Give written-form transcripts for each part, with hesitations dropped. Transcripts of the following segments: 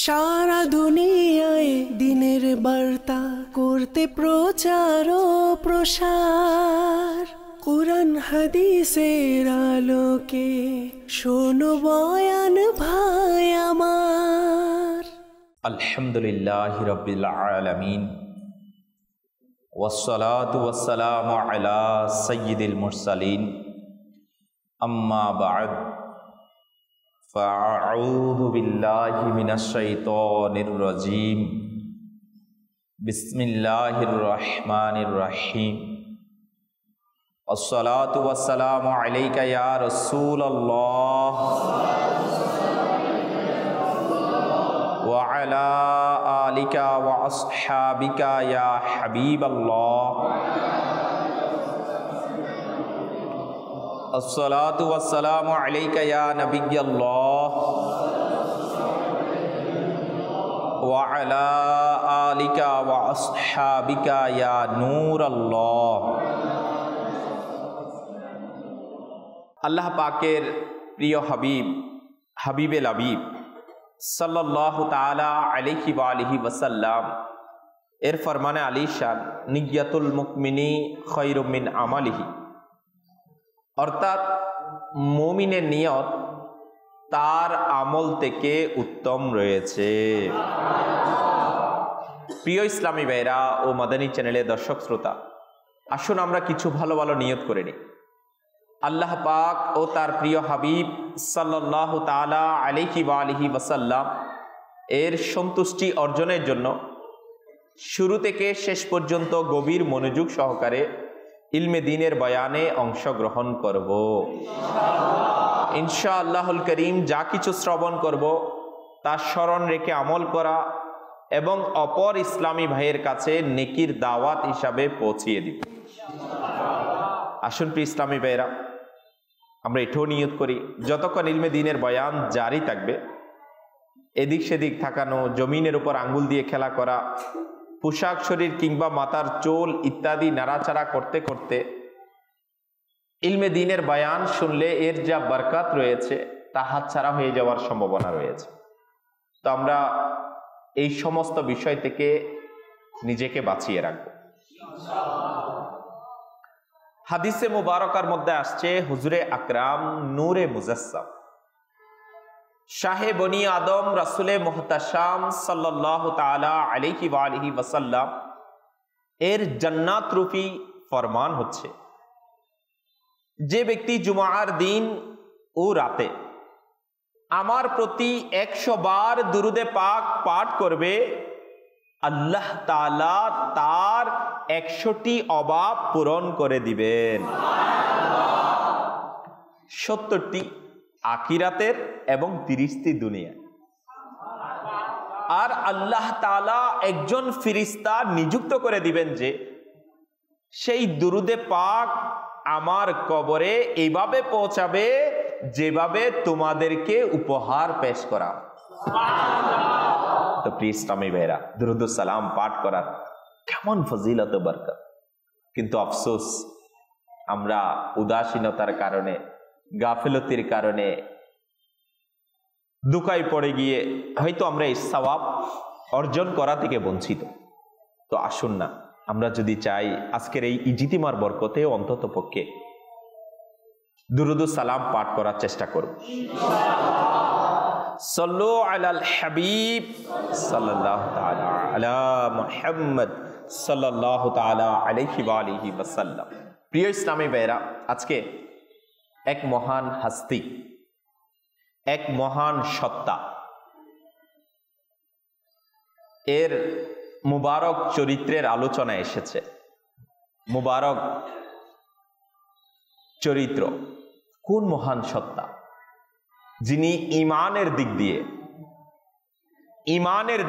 সারা দুনিয়ায় দিনের বার্তা করতে প্রচার ও প্রসার, কুরআন হাদিসের আলোকে শোনো বয়ান ভাই আমার। আলহামদুলিল্লাহি রাব্বিল আলামিন ওয়াসসালাতু ওয়াসসালামু আলা সাইয়্যিদিল মুরসালিন, আম্মা বা'দ, ফাআউযু বিল্লাহি মিনাশ শাইতানির রাজীম। বিসমিল্লাহির রহমানির রহিম। আসসালাতু ওয়াসসালামু আলাইকা ইয়া রাসূলুল্লাহ ওয়া আলা আলিকা ওয়া আসহাবিকা ইয়া হাবিবাল্লাহ। আসসালাতু ওয়াসসালামু আলাইকা ইয়া নবিয়্যাল্লাহ ওয়া আলা আলিকা ওয়া আসহাবিকা ইয়া নূরাল্লাহ। আল্লাহ পাকের প্রিয় হাবিব, হাবিবেল হাবিব সাল্লাল্লাহু তাআলা আলাইহি ওয়া আলিহি ওয়াসাল্লাম এর ফরমানে আলিশান, নিয়্যাতুল মুমিনি খায়রুম মিন আমালিহি, অর্থাৎ মুমিনের নিয়ত তার আমল থেকে উত্তম রয়েছে। প্রিয় ইসলামী ভাইরা ও মাদানী চ্যানেলের দর্শক শ্রোতা, আসুন আমরা কিছু ভালো ভালো নিয়ত করে নিই। আল্লাহ পাক ও তার প্রিয় হাবিব সাল্লাল্লাহু তাআলা আলাইহি ওয়া আলিহি ওয়াসাল্লাম এর সন্তুষ্টি অর্জনের জন্য শুরু থেকে শেষ পর্যন্ত গভীর মনোযোগ সহকারে ইলমে দ্বীনের বয়ানে অংশগ্রহণ করব ইনশাআল্লাহুল করিম। যা কিছু শ্রবণ করব তা স্মরণ রেখে আমল করা এবং অপর ইসলামী ভাইয়ের কাছে নেকির দাওয়াত হিসাবে পৌঁছিয়ে দিব। আসুন প্রিয় ইসলামী ভাইয়েরা, আমরা এটাও নিয়ত করি যতক্ষণ ইলমে দ্বীনের বয়ান জারি থাকবে, এদিক সেদিক থাকানো, জমিনের উপর আঙ্গুল দিয়ে খেলা করা, পোশাক শরীর কিংবা মাথার চুল ইত্যাদি নাড়াচাড়া করতে করতে ইলমে দ্বীনের বয়ান শুনলে এর যা বরকত রয়েছে তা হাতছাড়া হয়ে যাওয়ার সম্ভাবনা রয়েছে। তো আমরা এই সমস্ত বিষয় থেকে নিজেকে বাঁচিয়ে রাখবো। হাদিসে মুবারকার মধ্যে আসছে, হুজুরে আকরাম নূরে মুজাসসাম শাহে বনি আদম রাসূলে মুহতাশাম সাল্লাল্লাহু তাআলা আলাইহি ওয়া আলিহি ওয়াসাল্লাম এর জান্নাত রূপী ফরমান হচ্ছে, যে ব্যক্তি জুমার দিন ও রাতে আমার প্রতি 100 বার দুরুদে পাক পাঠ করবে, আল্লাহ তাআলা তার 100টি অভাব পূরণ করে দিবেন। 70টি আখিরাতের এবং 30টি দুনিয়া। আর আল্লাহ তাআলা একজন ফেরেশতা নিযুক্ত করে দিবেন যে সেই দুরুদে পাক আমার কবরে এইভাবে পৌঁছাবে যেভাবে তোমাদেরকে উপহার পেশ করা। তো প্রিয় ইসলামী ভাইরা, দুরুদ ও সালাম পাঠ করার কেমন ফজিলত ও বরকত, কিন্তু আফসোস আমরা উদাসীনতার কারণে, গাফিলতির কারণে দুকায় পড়ে গিয়ে হয়তো আমরা এই সওয়াব অর্জন করা থেকে বঞ্চিত। তো আসুন না, আমরা যদি চাই আজকের এই ইজতিমার বরকতে অন্তত পক্ষে দুরুদ ও সালাম পাঠ করার চেষ্টা করব। সাল্লু আলাল হাবিব সাল্লাল্লাহু তাআলা আলা মুহাম্মদ সাল্লাল্লাহু তাআলা আলাইহি ওয়া আলিহি ওয়াসাল্লাম। প্রিয় ইসলামী ভাইরা, আজকে এক মহান হস্তি, এক মহান সত্তা এর মুবারক চরিত্রের আলোচনা এসেছে। মুবারক চরিত্র, কোন মহান সত্তা যিনি ইমানের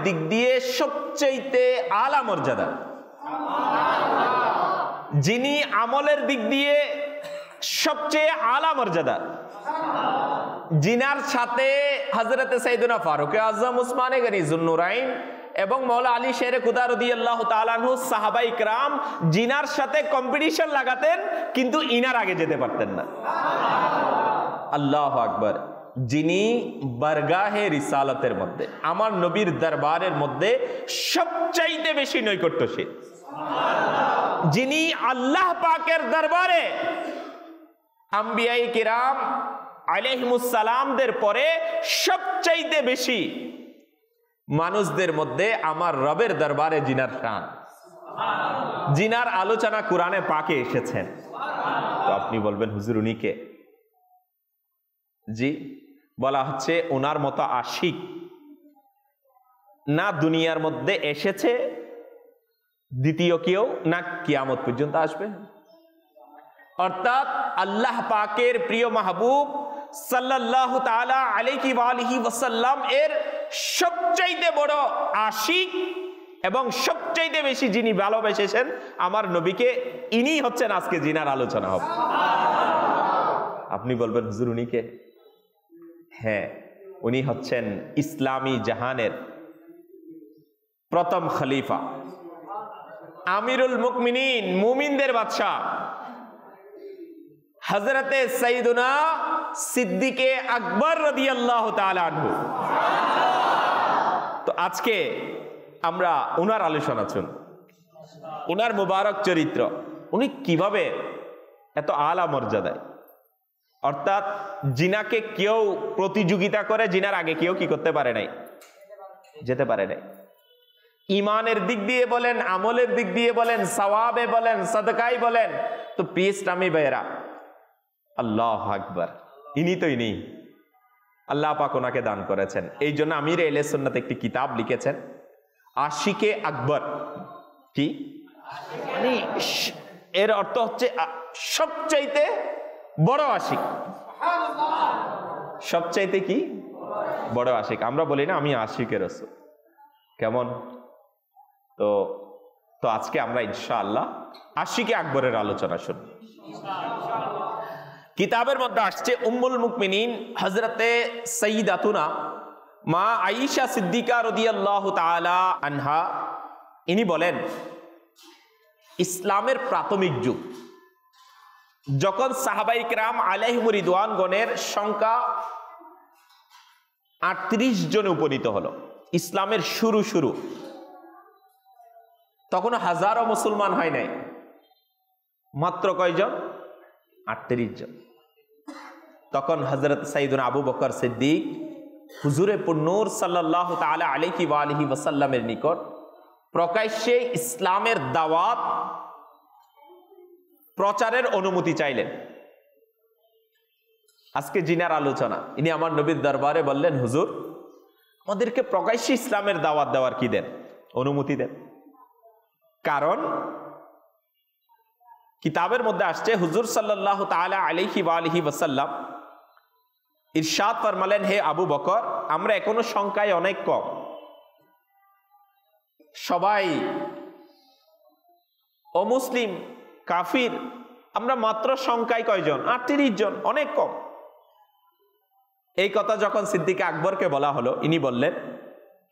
দিক দিয়ে সবচেয়ে আলা মর্যাদা, যিনি আমলের দিক দিয়ে সবচেয়ে আলা মর্যাদা, জিনার সাথে হযরতে সাইয়েদুনা ফারুক আযম উসমানে গনি যুন্নুরাইন এবং মওলা আলী শেরে খুদা রাদিয়াল্লাহু তাআলা আনহু সাহাবায়ে কিরাম জিনার সাথে কম্পিটিশন লাগাতেন, কিন্তু ইনার আগে যেতে পারতেন না। আল্লাহু আকবার। যিনি বারগাহে রিসালাতের মধ্যে, আমার নবীর দরবারের মধ্যে সবচাইতে বেশি নৈকট্যশীল, যিনি আল্লাহ পাকের দরবারে আম্বিয়ায়ে কিরাম আলাইহিমুস সালামদের পরে সবচাইতে বেশি মানুষদের মধ্যে আমার রবের দরবারে জিনার শান, জিনার আলোচনা কোরআনে পাকে এসেছেন। তো আপনি বলবেন হুজুর উনি কে? জি, বলা হচ্ছে ওনার মতো আশিক না দুনিয়ার মধ্যে এসেছে, দ্বিতীয় কেউ না কিয়ামত পর্যন্ত আসবে। অর্থাৎ আল্লাহ পাকের প্রিয় মাহবুব সাল্লাল্লাহু তাআলা আলাইহি ওয়া আলিহি ওয়াসাল্লাম এর সবচাইতে বড় আশিক এবং সবচাইতে বেশি যিনি ভালোবেসেছেন আমার নবীকে, ইনি হচ্ছেন আজকে জিনার আলোচনা হবে। আপনি বলবেন হুজুর উনি কে? হ্যাঁ, উনি হচ্ছেন ইসলামী জাহানের প্রথম খলিফা, আমিরুল মুমিনিন, মুমিনদের বাদশাহ হযরতে সাইয়্যিদুনা সিদ্দিকে আকবর রাদিয়াল্লাহু তাআলা আনহু। তো আজকে আমরা উনার আলোচনা শুন, উনার মুবারক চরিত্র, উনি কিভাবে এত আলা মর্যাদায়, অর্থাৎ জিনাকে কেউ প্রতিযোগিতা করে জিনার আগে কেউ কি করতে পারে নাই, যেতে পারে নাই। ইমানের দিক দিয়ে বলেন, আমলের দিক দিয়ে বলেন, সওয়াবে বলেন, সাদকাই বলেন, তো প্রিয় ইসলামী ভাইয়েরা, আল্লাহু আকবার, ইনি তো ইনি, আল্লাহ পাক ওনাকে দান করেছেন। এই জন্য আমির আহলে সুন্নাত একটি কিতাব লিখেছেন, আশিকে আকবর। কি এর অর্থ হচ্ছে সবচাইতে বড় আশিক, সবচাইতে কি বড় আশিক। আমরা বলি না আমি আশিকে রাসূল, কেমন? তো তো আজকে আমরা ইনশাআল্লাহ আশিকে আকবরের আলোচনা শুনব। কিতাবের মধ্যে আসছে উম্মুল মুমিনিন হযরতে সাইয়্যিদাতুনা মা আয়েশা সিদ্দিকা রাদিয়াল্লাহু তাআলা আনহা, ইনি বলেন ইসলামের প্রাথমিক যুগ যখন সাহাবায়ে কিরাম আলাইহিমুর রিদওয়ানগণের সংখ্যা 38 জনে উপনীত হলো, ইসলামের শুরু তখন হাজারো মুসলমান হয় নাই, মাত্র কয়জন? 38 জন। তখন হযরত সাইয়্যিদুনা আবু বকর সিদ্দিক হুজুরে পুন্নূর সাল্লাল্লাহু তাআলা আলাইহি ওয়া আলিহি ওয়াসাল্লামের নিকট প্রকাশ্যে ইসলামের দাওয়াত প্রচারের অনুমতি চাইলেন। আজকে জিনার আলোচনা, ইনি আমার নবীর দরবারে বললেন হুজুর আমাদেরকে প্রকাশ্যে ইসলামের দাওয়াত দেওয়ার কি দেন, অনুমতি দেন। কারণ কিতাবের মধ্যে আসছে হুজুর সাল্লাল্লাহু তাআলা আলাইহি ওয়া আলিহি ওয়াসাল্লাম ইরশাদ ফরমালেন, হে আবু বকর, আমরা এখনো সংখ্যায় অনেক কম, সবাই অমুসলিম কাফির, আমরা মাত্র সংখ্যায় কয়জন? 38 জন, অনেক কম। এই কথা যখন সিদ্দিক আকবরকে বলা হলো, ইনি বললেন,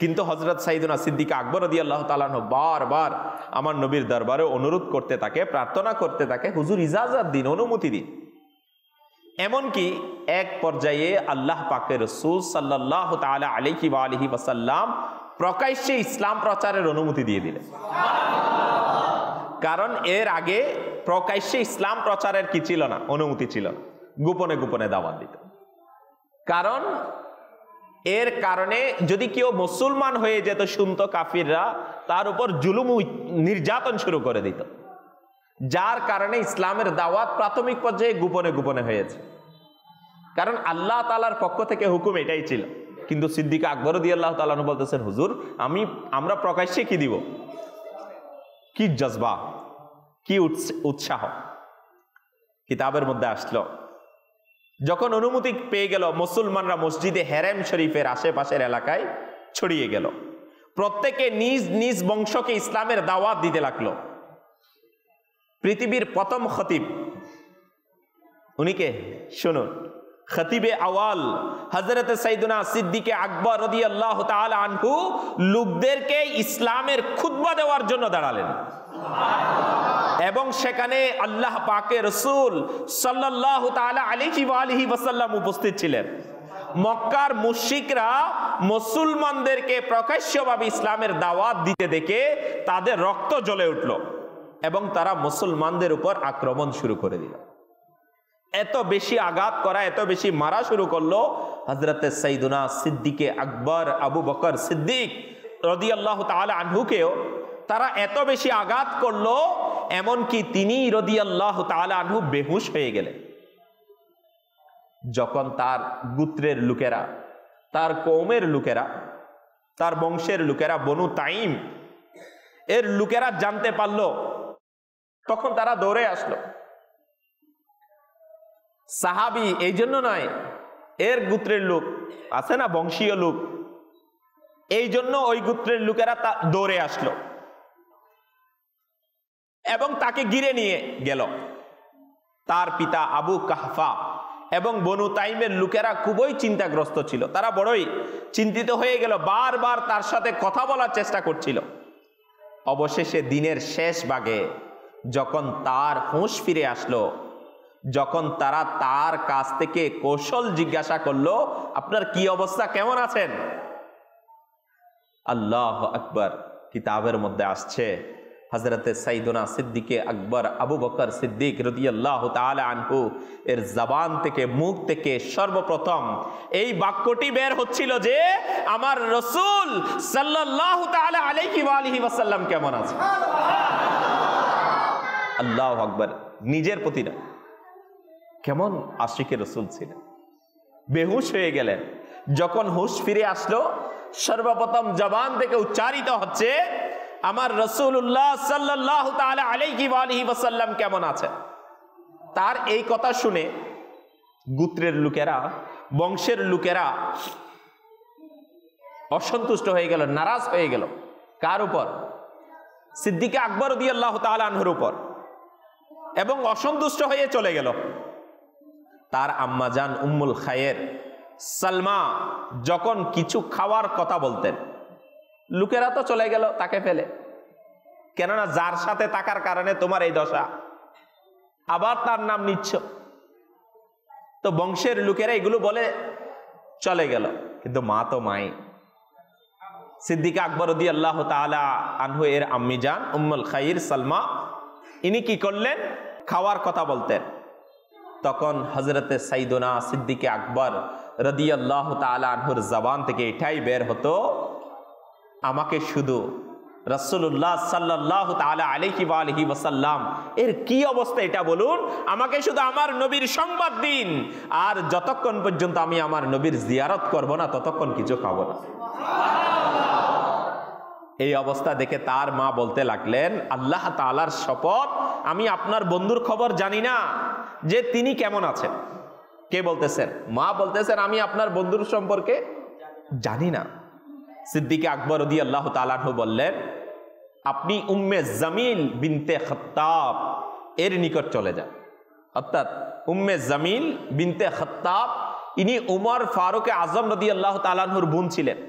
কিন্তু হযরত সাইয়্যিদুনা সিদ্দিক আকবর রাদিয়াল্লাহু তাআলা আনহু বারবার আমার নবীর দরবারে অনুরোধ করতে থাকে, প্রার্থনা করতে থাকে, হুজুর ইজাজত দিন, অনুমতি দিন। এমনকি এক পর্যায়ে আল্লাহ পাকের রাসূল সাল্লাল্লাহু তাআলা আলাইহি ওয়া আলিহি ওয়াসাল্লাম প্রকাশ্যে ইসলাম প্রচারের অনুমতি দিয়ে দিলেন। কারণ এর আগে প্রকাশ্যে ইসলাম প্রচারের কি ছিল না, অনুমতি ছিল না, গোপনে গোপনে দাওয়াত দিত। কারণ এর কারণে যদি কেউ মুসলমান হয়ে যেত, শুনতো কাফিররা, তার উপর জুলুম নির্যাতন শুরু করে দিত, যার কারণে ইসলামের দাওয়াত প্রাথমিক পর্যায়ে গোপনে গোপনে হয়েছে। কারণ আল্লাহ তাআলার পক্ষ থেকে হুকুম এটাই ছিল। কিন্তু সিদ্দিক আকবর রাদিয়াল্লাহু তাআলা আনহু বলতেছেন, হুজুর আমরা প্রকাশ্যে কি দিব? কি জজবা, কি উৎসাহ। কিতাবের মধ্যে আসলো, যখন অনুমতি পেয়ে গেল, মুসলমানরা মসজিদে হেরেম শরীফের আশেপাশের এলাকায় ছড়িয়ে গেল, প্রত্যেকে নিজ নিজ বংশকে ইসলামের দাওয়াত দিতে লাগলো। পৃথিবীর প্রথম খতিব, উনিকে শুনুন, খতিবে আওয়াল হযরত সাইয়্যিদুনা সিদ্দিকে আকবর রাদিয়াল্লাহু তাআলা আনহু লোকদেরকে ইসলামের খুতবা দেওয়ার জন্য দাঁড়ালেন এবং সেখানে আল্লাহ পাকের রাসূল সাল্লাল্লাহু তাআলা আলাইহি ওয়া আলিহি ওয়াসাল্লাম উপস্থিত ছিলেন। মক্কার মুশরিকরা মুসলমানদেরকে প্রকাশ্যভাবে ইসলামের দাওয়াত দিতে দেখে তাদের রক্ত জ্বলে উঠল এবং তারা মুসলমানদের উপর আক্রমণ শুরু করে দিল। এত বেশি আঘাত করা, এত বেশি মারা শুরু করলো, হযরতে সাইয়্যিদুনা সিদ্দিকে আকবর আবু বকর সিদ্দিক রাদিয়াল্লাহু তাআলা আনহুকেও তারা এত বেশি আঘাত করলো, এমনকি তিনি রাদিয়াল্লাহু তাআলা আনহু বেহুশ হয়ে গেলেন। যখন তার গোত্রের লোকেরা, তার কওমের লোকেরা, তার বংশের লোকেরা, বনু তাইম এর লোকেরা জানতে পারলো, তখন তারা দৌড়ে আসলো। সাহাবী এই জন্য নয়, এর গোত্রের লোক আছে না, বংশীয় লোক, এই জন্য ওই গোত্রের লোকেরা দৌড়ে আসলো এবং তাকে ঘিরে নিয়ে গেল। তার পিতা আবু কাহফা এবং বনু তাইমের লোকেরা খুবই চিন্তাগ্রস্ত ছিল, তারা বড়ই চিন্তিত হয়ে গেল, বারবার তার সাথে কথা বলার চেষ্টা করছিল। অবশেষে দিনের শেষ ভাগে যখন তার হুঁশ ফিরে আসলো, যখন তারা তার কাছ থেকে কৌশল জিজ্ঞাসা করলো, আপনার কি অবস্থা, কেমন আছেন? আল্লাহ আকবার, কিতাবের মধ্যে আসছে হযরতে সাইয়্যিদুনা সিদ্দিকে আকবর আবু বকর সিদ্দিক রাদিয়াল্লাহু তাআলা আনহু এর জবান থেকে, মুখ থেকে সর্বপ্রথম এই বাক্যটি বের হচ্ছিল যে আমার রাসূল সাল্লাল্লাহু তাআলা আলাইহি ওয়া আলিহি ওয়াসাল্লাম কেমন আছে। আল্লাহু আকবার, নিজের প্রতি না, কেমন আশিকে রাসূল ছিলেন। বেহুশ হয়ে গেলেন। যখন হুঁশ ফিরে আসলো, সর্বপ্রথম জবান থেকে উচ্চারিত হচ্ছে আমার রাসূলুল্লাহ সাল্লাল্লাহু তাআলা আলাইহি ওয়া আলিহি ওয়াসাল্লাম কেমন আছে। তার এই কথা শুনে গোত্রের লোকেরা, বংশের লোকেরা অসন্তুষ্ট হয়ে গেল, নারাজ হয়ে গেল। কার উপর? সিদ্দিকে আকবর রাদিয়াল্লাহু তাআলা আনহুর উপর, এবং অসন্তুষ্ট হয়ে চলে গেল। তার আম্মাজান উম্মুল খায়ের সালমা যখন কিছু খাওয়ার কথা বলতেন, লোকেরা তো চলে গেল তাকে ফেলে, কেননা যার সাথে থাকার কারণে তোমার এই দশা, আবার তার নাম নিচ্ছ। তো বংশের লোকেরা এগুলো বলে চলে গেল, কিন্তু মা তো মাই। সিদ্দিকা আকবর রাদিয়াল্লাহু তাআলা আনহু এর আম্মিজান উম্মুল খাইর সালমা, ইনি কি করলেন, খাওয়ার কথা বলতেন। তখন হযরতে সাইয়্যিদুনা সিদ্দিকে আকবর রাদিয়াল্লাহু তাআলা আনহুর জবান থেকে এটাই বের হতো, আমাকে শুধু রাসূলুল্লাহ সাল্লাল্লাহু তাআলা আলাইহি ওয়া আলিহি ওয়াসাল্লাম এর কি অবস্থা এটা বলুন, আমাকে শুধু আমার নবীর সংবাদ দিন, আর যতক্ষণ পর্যন্ত আমি আমার নবীর জিয়ারত করব না ততক্ষণ কিছু খাবো না। এই অবস্থা দেখে তার মা বলতে লাগলেন, আল্লাহ তাআলার শপথ, আমি আপনার বন্ধুর খবর জানি না যে তিনি কেমন আছেন। কে বলতেছেন? মা বলতেছেন, আমি আপনার বন্ধুর সম্পর্কে জানি না। সিদ্দিকে আকবর রাদিয়াল্লাহু তাআলা আনহু বললেন, আপনি উম্মে জামিল বিনতে খাত্তাব এর নিকট চলে যান। অর্থাৎ উম্মে জামিল বিনতে খাত্তাব, ইনি উমর ফারুক আজম রাদিয়াল্লাহু তাআলা আনহুর বোন ছিলেন।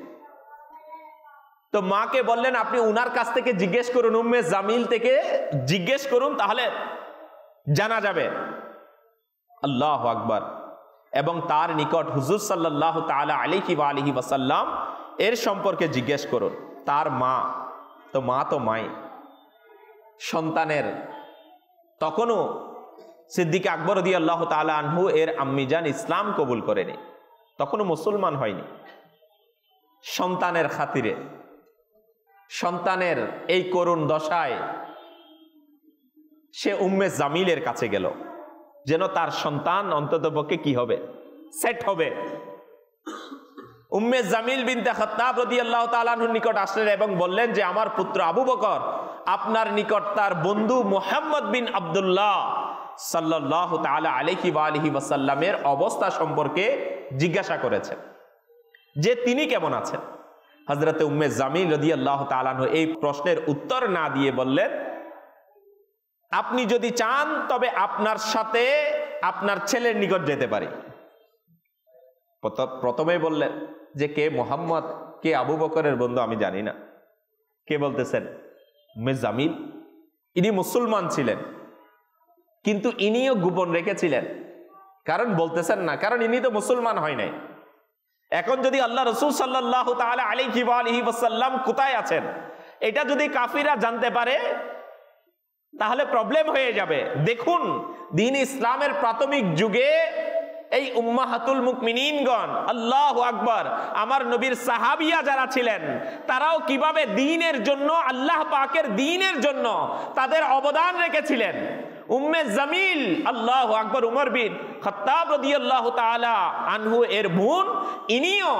তো মাকে বললেন, আপনি উনার কাছ থেকে জিজ্ঞেস করুন, উম্মে জামিল থেকে জিজ্ঞেস করুন, তাহলে জানা যাবে। আল্লাহু আকবার। এবং তার নিকট হুজুর সাল্লাল্লাহু তাআলা আলাইহি ওয়া আলিহি ওয়াসাল্লাম এর সম্পর্কে জিজ্ঞেস করুন। তার মা তো মাই, সন্তানের তখনও সিদ্দিক আকবর রাদিয়াল্লাহু তাআলা আনহু এর আম্মিজান ইসলাম কবুল করেনি, তখনও মুসলমান হয়নি। সন্তানের খাতিরে, সন্তানের এই করুণ দশায় সে উম্মে জামিলের কাছে গেল, যেন তার সন্তান অন্ততপক্ষে কি হবে, সেট হবে। উম্মে জামিল বিনতে খাত্তাব রাদিয়াল্লাহু তাআলা আনহুর নিকট আসলেন এবং বললেন যে আমার পুত্র আবু বকর আপনার নিকট তার বন্ধু মুহাম্মদ বিন আব্দুল্লাহ সাল্লাল্লাহু তাআলা আলাইহি ওয়া আলিহি ওয়াসাল্লামের অবস্থা সম্পর্কে জিজ্ঞাসা করেছেন যে তিনি কেমন আছেন। হযরতে উম্মে জামিল রাদিয়াল্লাহু তাআলা আনহু এই প্রশ্নের উত্তর না দিয়ে বললেন, আপনি যদি চান তবে আপনার সাথে আপনার ছেলের নিকট যেতে পারি। প্রথমেই বললেন যে কে মুহাম্মদ, কে আবু বকরের বন্ধু আমি জানি না। কে বলতেছেন? উম্মে জামিল। ইনি মুসলমান ছিলেন, কিন্তু ইনিও গোপন রেখেছিলেন, কারণ বলতেছেন না, কারণ ইনি তো মুসলমান হয় নাই। এখন যদি আল্লাহ রাসূল সাল্লাল্লাহু তাআলা আলাইহি ওয়া আলিহি ওয়াসাল্লাম কোথায় আছেন এটা যদি কাফিররা জানতে পারে তাহলে প্রবলেম হয়ে যাবে। দেখুন দ্বীন ইসলামের প্রাথমিক যুগে এই উম্মাহাতুল মুমিনিনগণ, আল্লাহু আকবার, আমার নবীর সাহাবিয়া যারা ছিলেন তারাও কিভাবে দ্বীনের জন্য, আল্লাহ পাকের দ্বীনের জন্য তাদের অবদান রেখেছিলেন। উম্মে জামিল, আল্লাহু আকবার, উমর বিন খাত্তাব রাদিয়াল্লাহু তাআলা আনহু এর বোন, ইনিও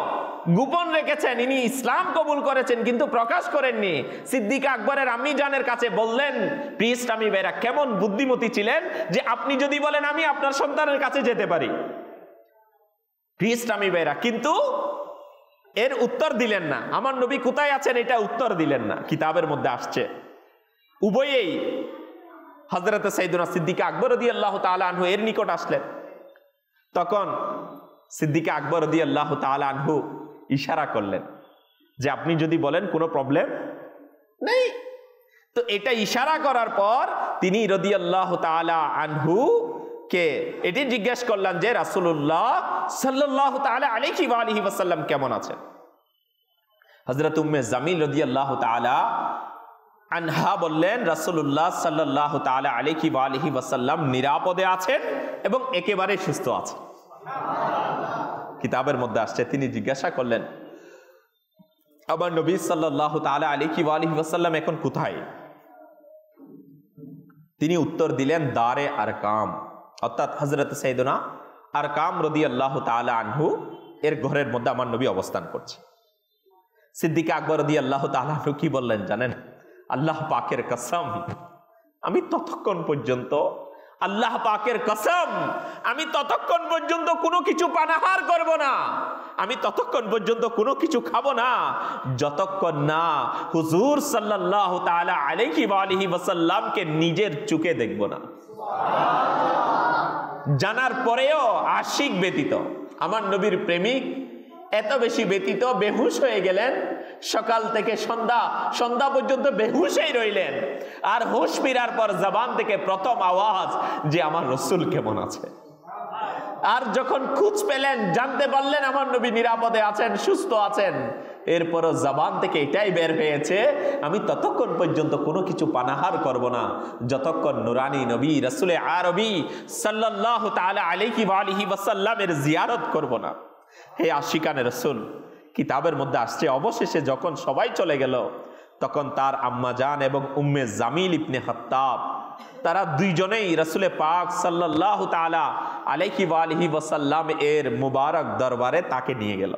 গোপন রেখেছেন, ইনি ইসলাম কবুল করেছেন কিন্তু প্রকাশ করেননি। সিদ্দিকা আকবরের আম্মি জানের কাছে বললেন, প্রিয় ইসলামী ভাইরা, কেমন বুদ্ধিমতী ছিলেন যে আপনি যদি বলেন আমি আপনার সন্তানের কাছে যেতে পারি। প্রিয় ইসলামী ভাইরা, কিন্তু এর উত্তর দিলেন না। আমার নবী কোথায় আছেন এটা উত্তর দিলেন না। কিতাবের মধ্যে আসছে উভয়েই হযরত সাইয়েদুনা সিদ্দিকা আকবর রাদিয়াল্লাহু তাআলা আনহু এর নিকট আসলেন। তখন সিদ্দিকা আকবর রাদিয়াল্লাহু তাআলা আনহু ইশারা করলেন যে আপনি যদি বলেন কোনো প্রবলেম নেই। তো এটা ইশারা করার পর তিনি রাদিয়াল্লাহু তাআলা আনহু কে এটি জিজ্ঞেস করলেন যে রাসূলুল্লাহ সাল্লাল্লাহু তাআলা আলাইহি ওয়া আলিহি ওয়াসাল্লাম কেমন আছেন। হযরত উম্মে জামিল রাদিয়াল্লাহু তাআলা আনহা বললেন, রাসূলুল্লাহ সাল্লাল্লাহু তাআলা আলাইহি ওয়া আলিহি ওয়াসাল্লাম নিরাপদে আছেন এবং একেবারে সুস্থ আছেন। কিতাবের মধ্যে আসছে তিনি জিজ্ঞাসা করলেন, আমার নবী সাল্লাল্লাহু তাআলা আলাইহি ওয়া আলিহি ওয়াসাল্লাম এখন কোথায়? তিনি উত্তর দিলেন, দারে আরকাম, অর্থাৎ হযরত সাইয়েদুনা আরকাম রাদিয়াল্লাহু তাআলা আনহু এর ঘরের মধ্যে আমার নবী অবস্থান করছে। সিদ্দিকা আকবর রাদিয়াল্লাহু তাআলা আনহু কি বললেন জানেন? আল্লাহ পাকের কসম, আমি ততক্ষণ পর্যন্ত, আল্লাহ পাকের কসম, আমি ততক্ষণ পর্যন্ত কোনো কিছু পানাহার করব না, আমি ততক্ষণ পর্যন্ত কোনো কিছু খাবো না যতক্ষণ না হুজুর সাল্লাল্লাহু তাআলা আলাইহি ওয়া আলিহি ওয়াসাল্লামকে নিজের চোখে দেখব না। জানার পরেও আশিক ব্যতীত, আমার নবীর প্রেমিক এত বেশি ব্যতীত বেহুশ হয়ে গেলেন, সকাল থেকে সন্ধ্যা পর্যন্ত বেহুশেই রইলেন। আর হুশ ফিরার পর জবান থেকে প্রথম আওয়াজ যে আমার রাসূল কেমন আছে। আর যখন খোঁজ পেলেন, জানতে পারলেন আমার নবী নিরাপদে আছেন, সুস্থ আছেন, এরপরও জবান থেকে এটাই বের হয়েছে, আমি ততক্ষণ পর্যন্ত কোনো কিছু পানাহার করব না যতক্ষণ নুরানি নবী রাসূলে আরবি সাল্লাল্লাহু তাআলা আলাইহি ওয়া আলিহি ওয়াসাল্লামের জিয়ারত করব না। হে আশিকানে রাসূল, কিতাবের মধ্যে আসছে অবশেষে যখন সবাই চলে গেল তখন তার আম্মা জান এবং উম্মে জামিল ইবনে খাত্তাব তারা দুইজনেই রাসূলে পাক সাল্লাল্লাহু তাআলা আলাইহি ওয়া আলিহি ওয়াসাল্লাম এর মুবারক দরবারে তাকে নিয়ে গেল।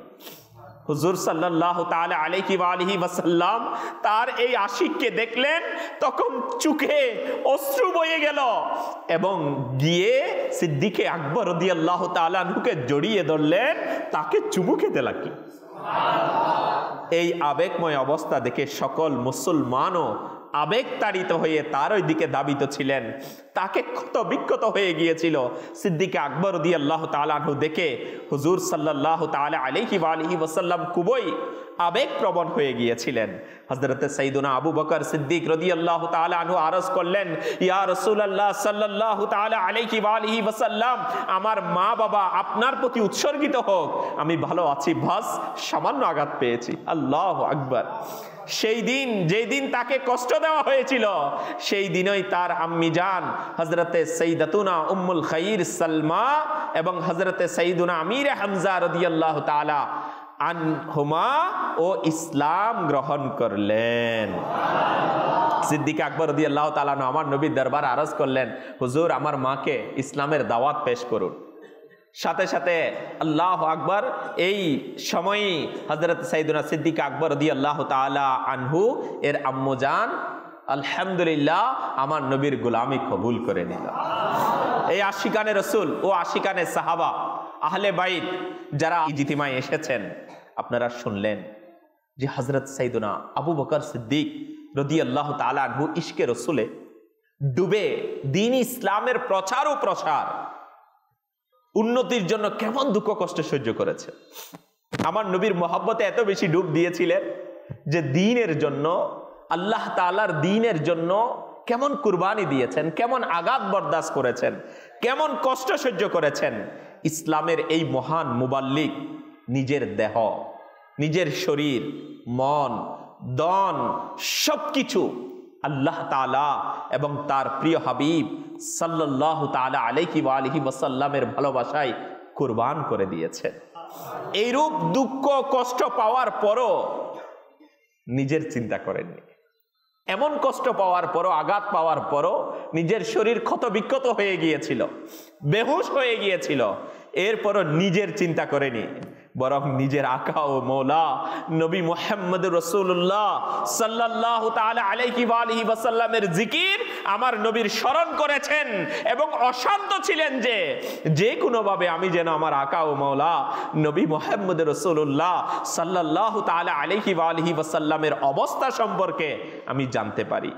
হুজুর সাল্লাল্লাহু তাআলা আলাইহি ওয়া আলিহি ওয়াসাল্লাম তার এই আশিককে দেখলেন, তখন চোখে অশ্রু বয়ে গেল এবং গিয়ে সিদ্দিকে আকবর রাদিয়াল্লাহু তাআলা আনহুকে জড়িয়ে ধরলেন, তাকে চুমু খেতে লাগলেন। এই আবেগময় অবস্থা দেখে সকল মুসলমানও আবেগ তাড়িত হয়ে তার ওই দিকে ধাবিত ছিলেন, তাকে ক্ষত বিক্ষত হয়ে গিয়েছিল। সিদ্দিকে আকবর রাদিয়াল্লাহু তাআলা আনহু দেখে হুজুর সাল্লাল্লাহু তাআলা আলাইহি ওয়া আলিহি ওয়াসাল্লাম খুবই আবেগপ্রবণ হয়ে গিয়েছিলেন। হযরত সাইয়েদুনা আবু বকর সিদ্দিক রাদিয়াল্লাহু তাআলা আনহু আরজ করলেন, ইয়া রাসূলুল্লাহ সাল্লাল্লাহু তাআলা আলাইহি ওয়া আলিহি ওয়াসাল্লাম, আমার মা বাবা আপনার প্রতি উৎসর্গিত হোক, আমি ভালো আছি, বাস সামান্য আঘাত পেয়েছি। আল্লাহু আকবার। সেই দিন, যেই দিন তাকে কষ্ট দেওয়া হয়েছিল, সেই দিনই তার আম্মি জান হযরতে সাইয়্যিদাতুনা উম্মুল খাইর সালমা এবং হযরতে সাইয়্যিদুনা আমির হামজা রাদিয়াল্লাহু তাআলা আনহুমা ও ইসলাম গ্রহণ করলেন। সিদ্দিক আকবর রাদিয়াল্লাহু তাআলা আমার নবীর দরবারে আরজ করলেন, হুজুর আমার মাকে ইসলামের দাওয়াত পেশ করুন। সাথে সাথে আল্লাহু আকবার, এই সময়ই হযরত সাইয়েদুনা সিদ্দিক আকবর রাদিয়াল্লাহু তাআলা আনহু এর আম্মু জান আলহামদুলিল্লাহ আমার নবীর গোলামি কবুল করে নিল। এই আশিকানে রাসূল ও আশিকানে সাহাবা আহলে বাইত যারা ইজতিমায় এসেছেন, আপনারা শুনলেন যে হযরত সাইয়েদুনা আবু বকর সিদ্দিক রাদিয়াল্লাহু তাআলা আনহু ইশকে রাসূলে ডুবে দ্বীন ইসলামের প্রচার ও প্রসার উন্নতির জন্য কেমন দুঃখ কষ্ট সহ্য করেছে। আমার নবীর মহব্বতে এত বেশি ডুব দিয়েছিলেন যে দ্বীনের জন্য, আল্লাহ তাআলার দ্বীনের জন্য কেমন কুরবানি দিয়েছেন, কেমন আঘাত বরদাস্ত করেছেন, কেমন কষ্ট সহ্য করেছেন। ইসলামের এই মহান মুবাল্লিগ নিজের দেহ, নিজের শরীর, মন, দন সবকিছু আল্লাহ তাআলা এবং তার প্রিয় হাবিব সাল্লাল্লাহু তাআলা আলাইহি ওয়া আলিহি ওয়াসাল্লামের ভালোবাসায় কুরবান করে দিয়েছেন। এইরূপ দুঃখ কষ্ট পাওয়ার পরও নিজের চিন্তা করেননি। এমন কষ্ট পাওয়ার পরও, আঘাত পাওয়ার পরও নিজের শরীর ক্ষত বিক্ষত হয়ে গিয়েছিল, বেহুশ হয়ে গিয়েছিল, এরপরও নিজের চিন্তা করেনি, বরং নিজের আকা ও মৌলা নবী মুহাম্মদ রাসূলুল্লাহ সাল্লাল্লাহু তাআলা আলাইহি ওয়া আলিহি ওয়াসাল্লামের জিকির আমার নবীর স্মরণ করেছেন এবং অশান্ত ছিলেন যে কোনো ভাবে আমি যেন আমার আকা ও মৌলা নবী মুহাম্মদ রাসূলুল্লাহ সাল্লাল্লাহু তাআলা আলাইহি ওয়া আলিহি ওয়াসাল্লামের অবস্থা সম্পর্কে আমি জানতে পারি।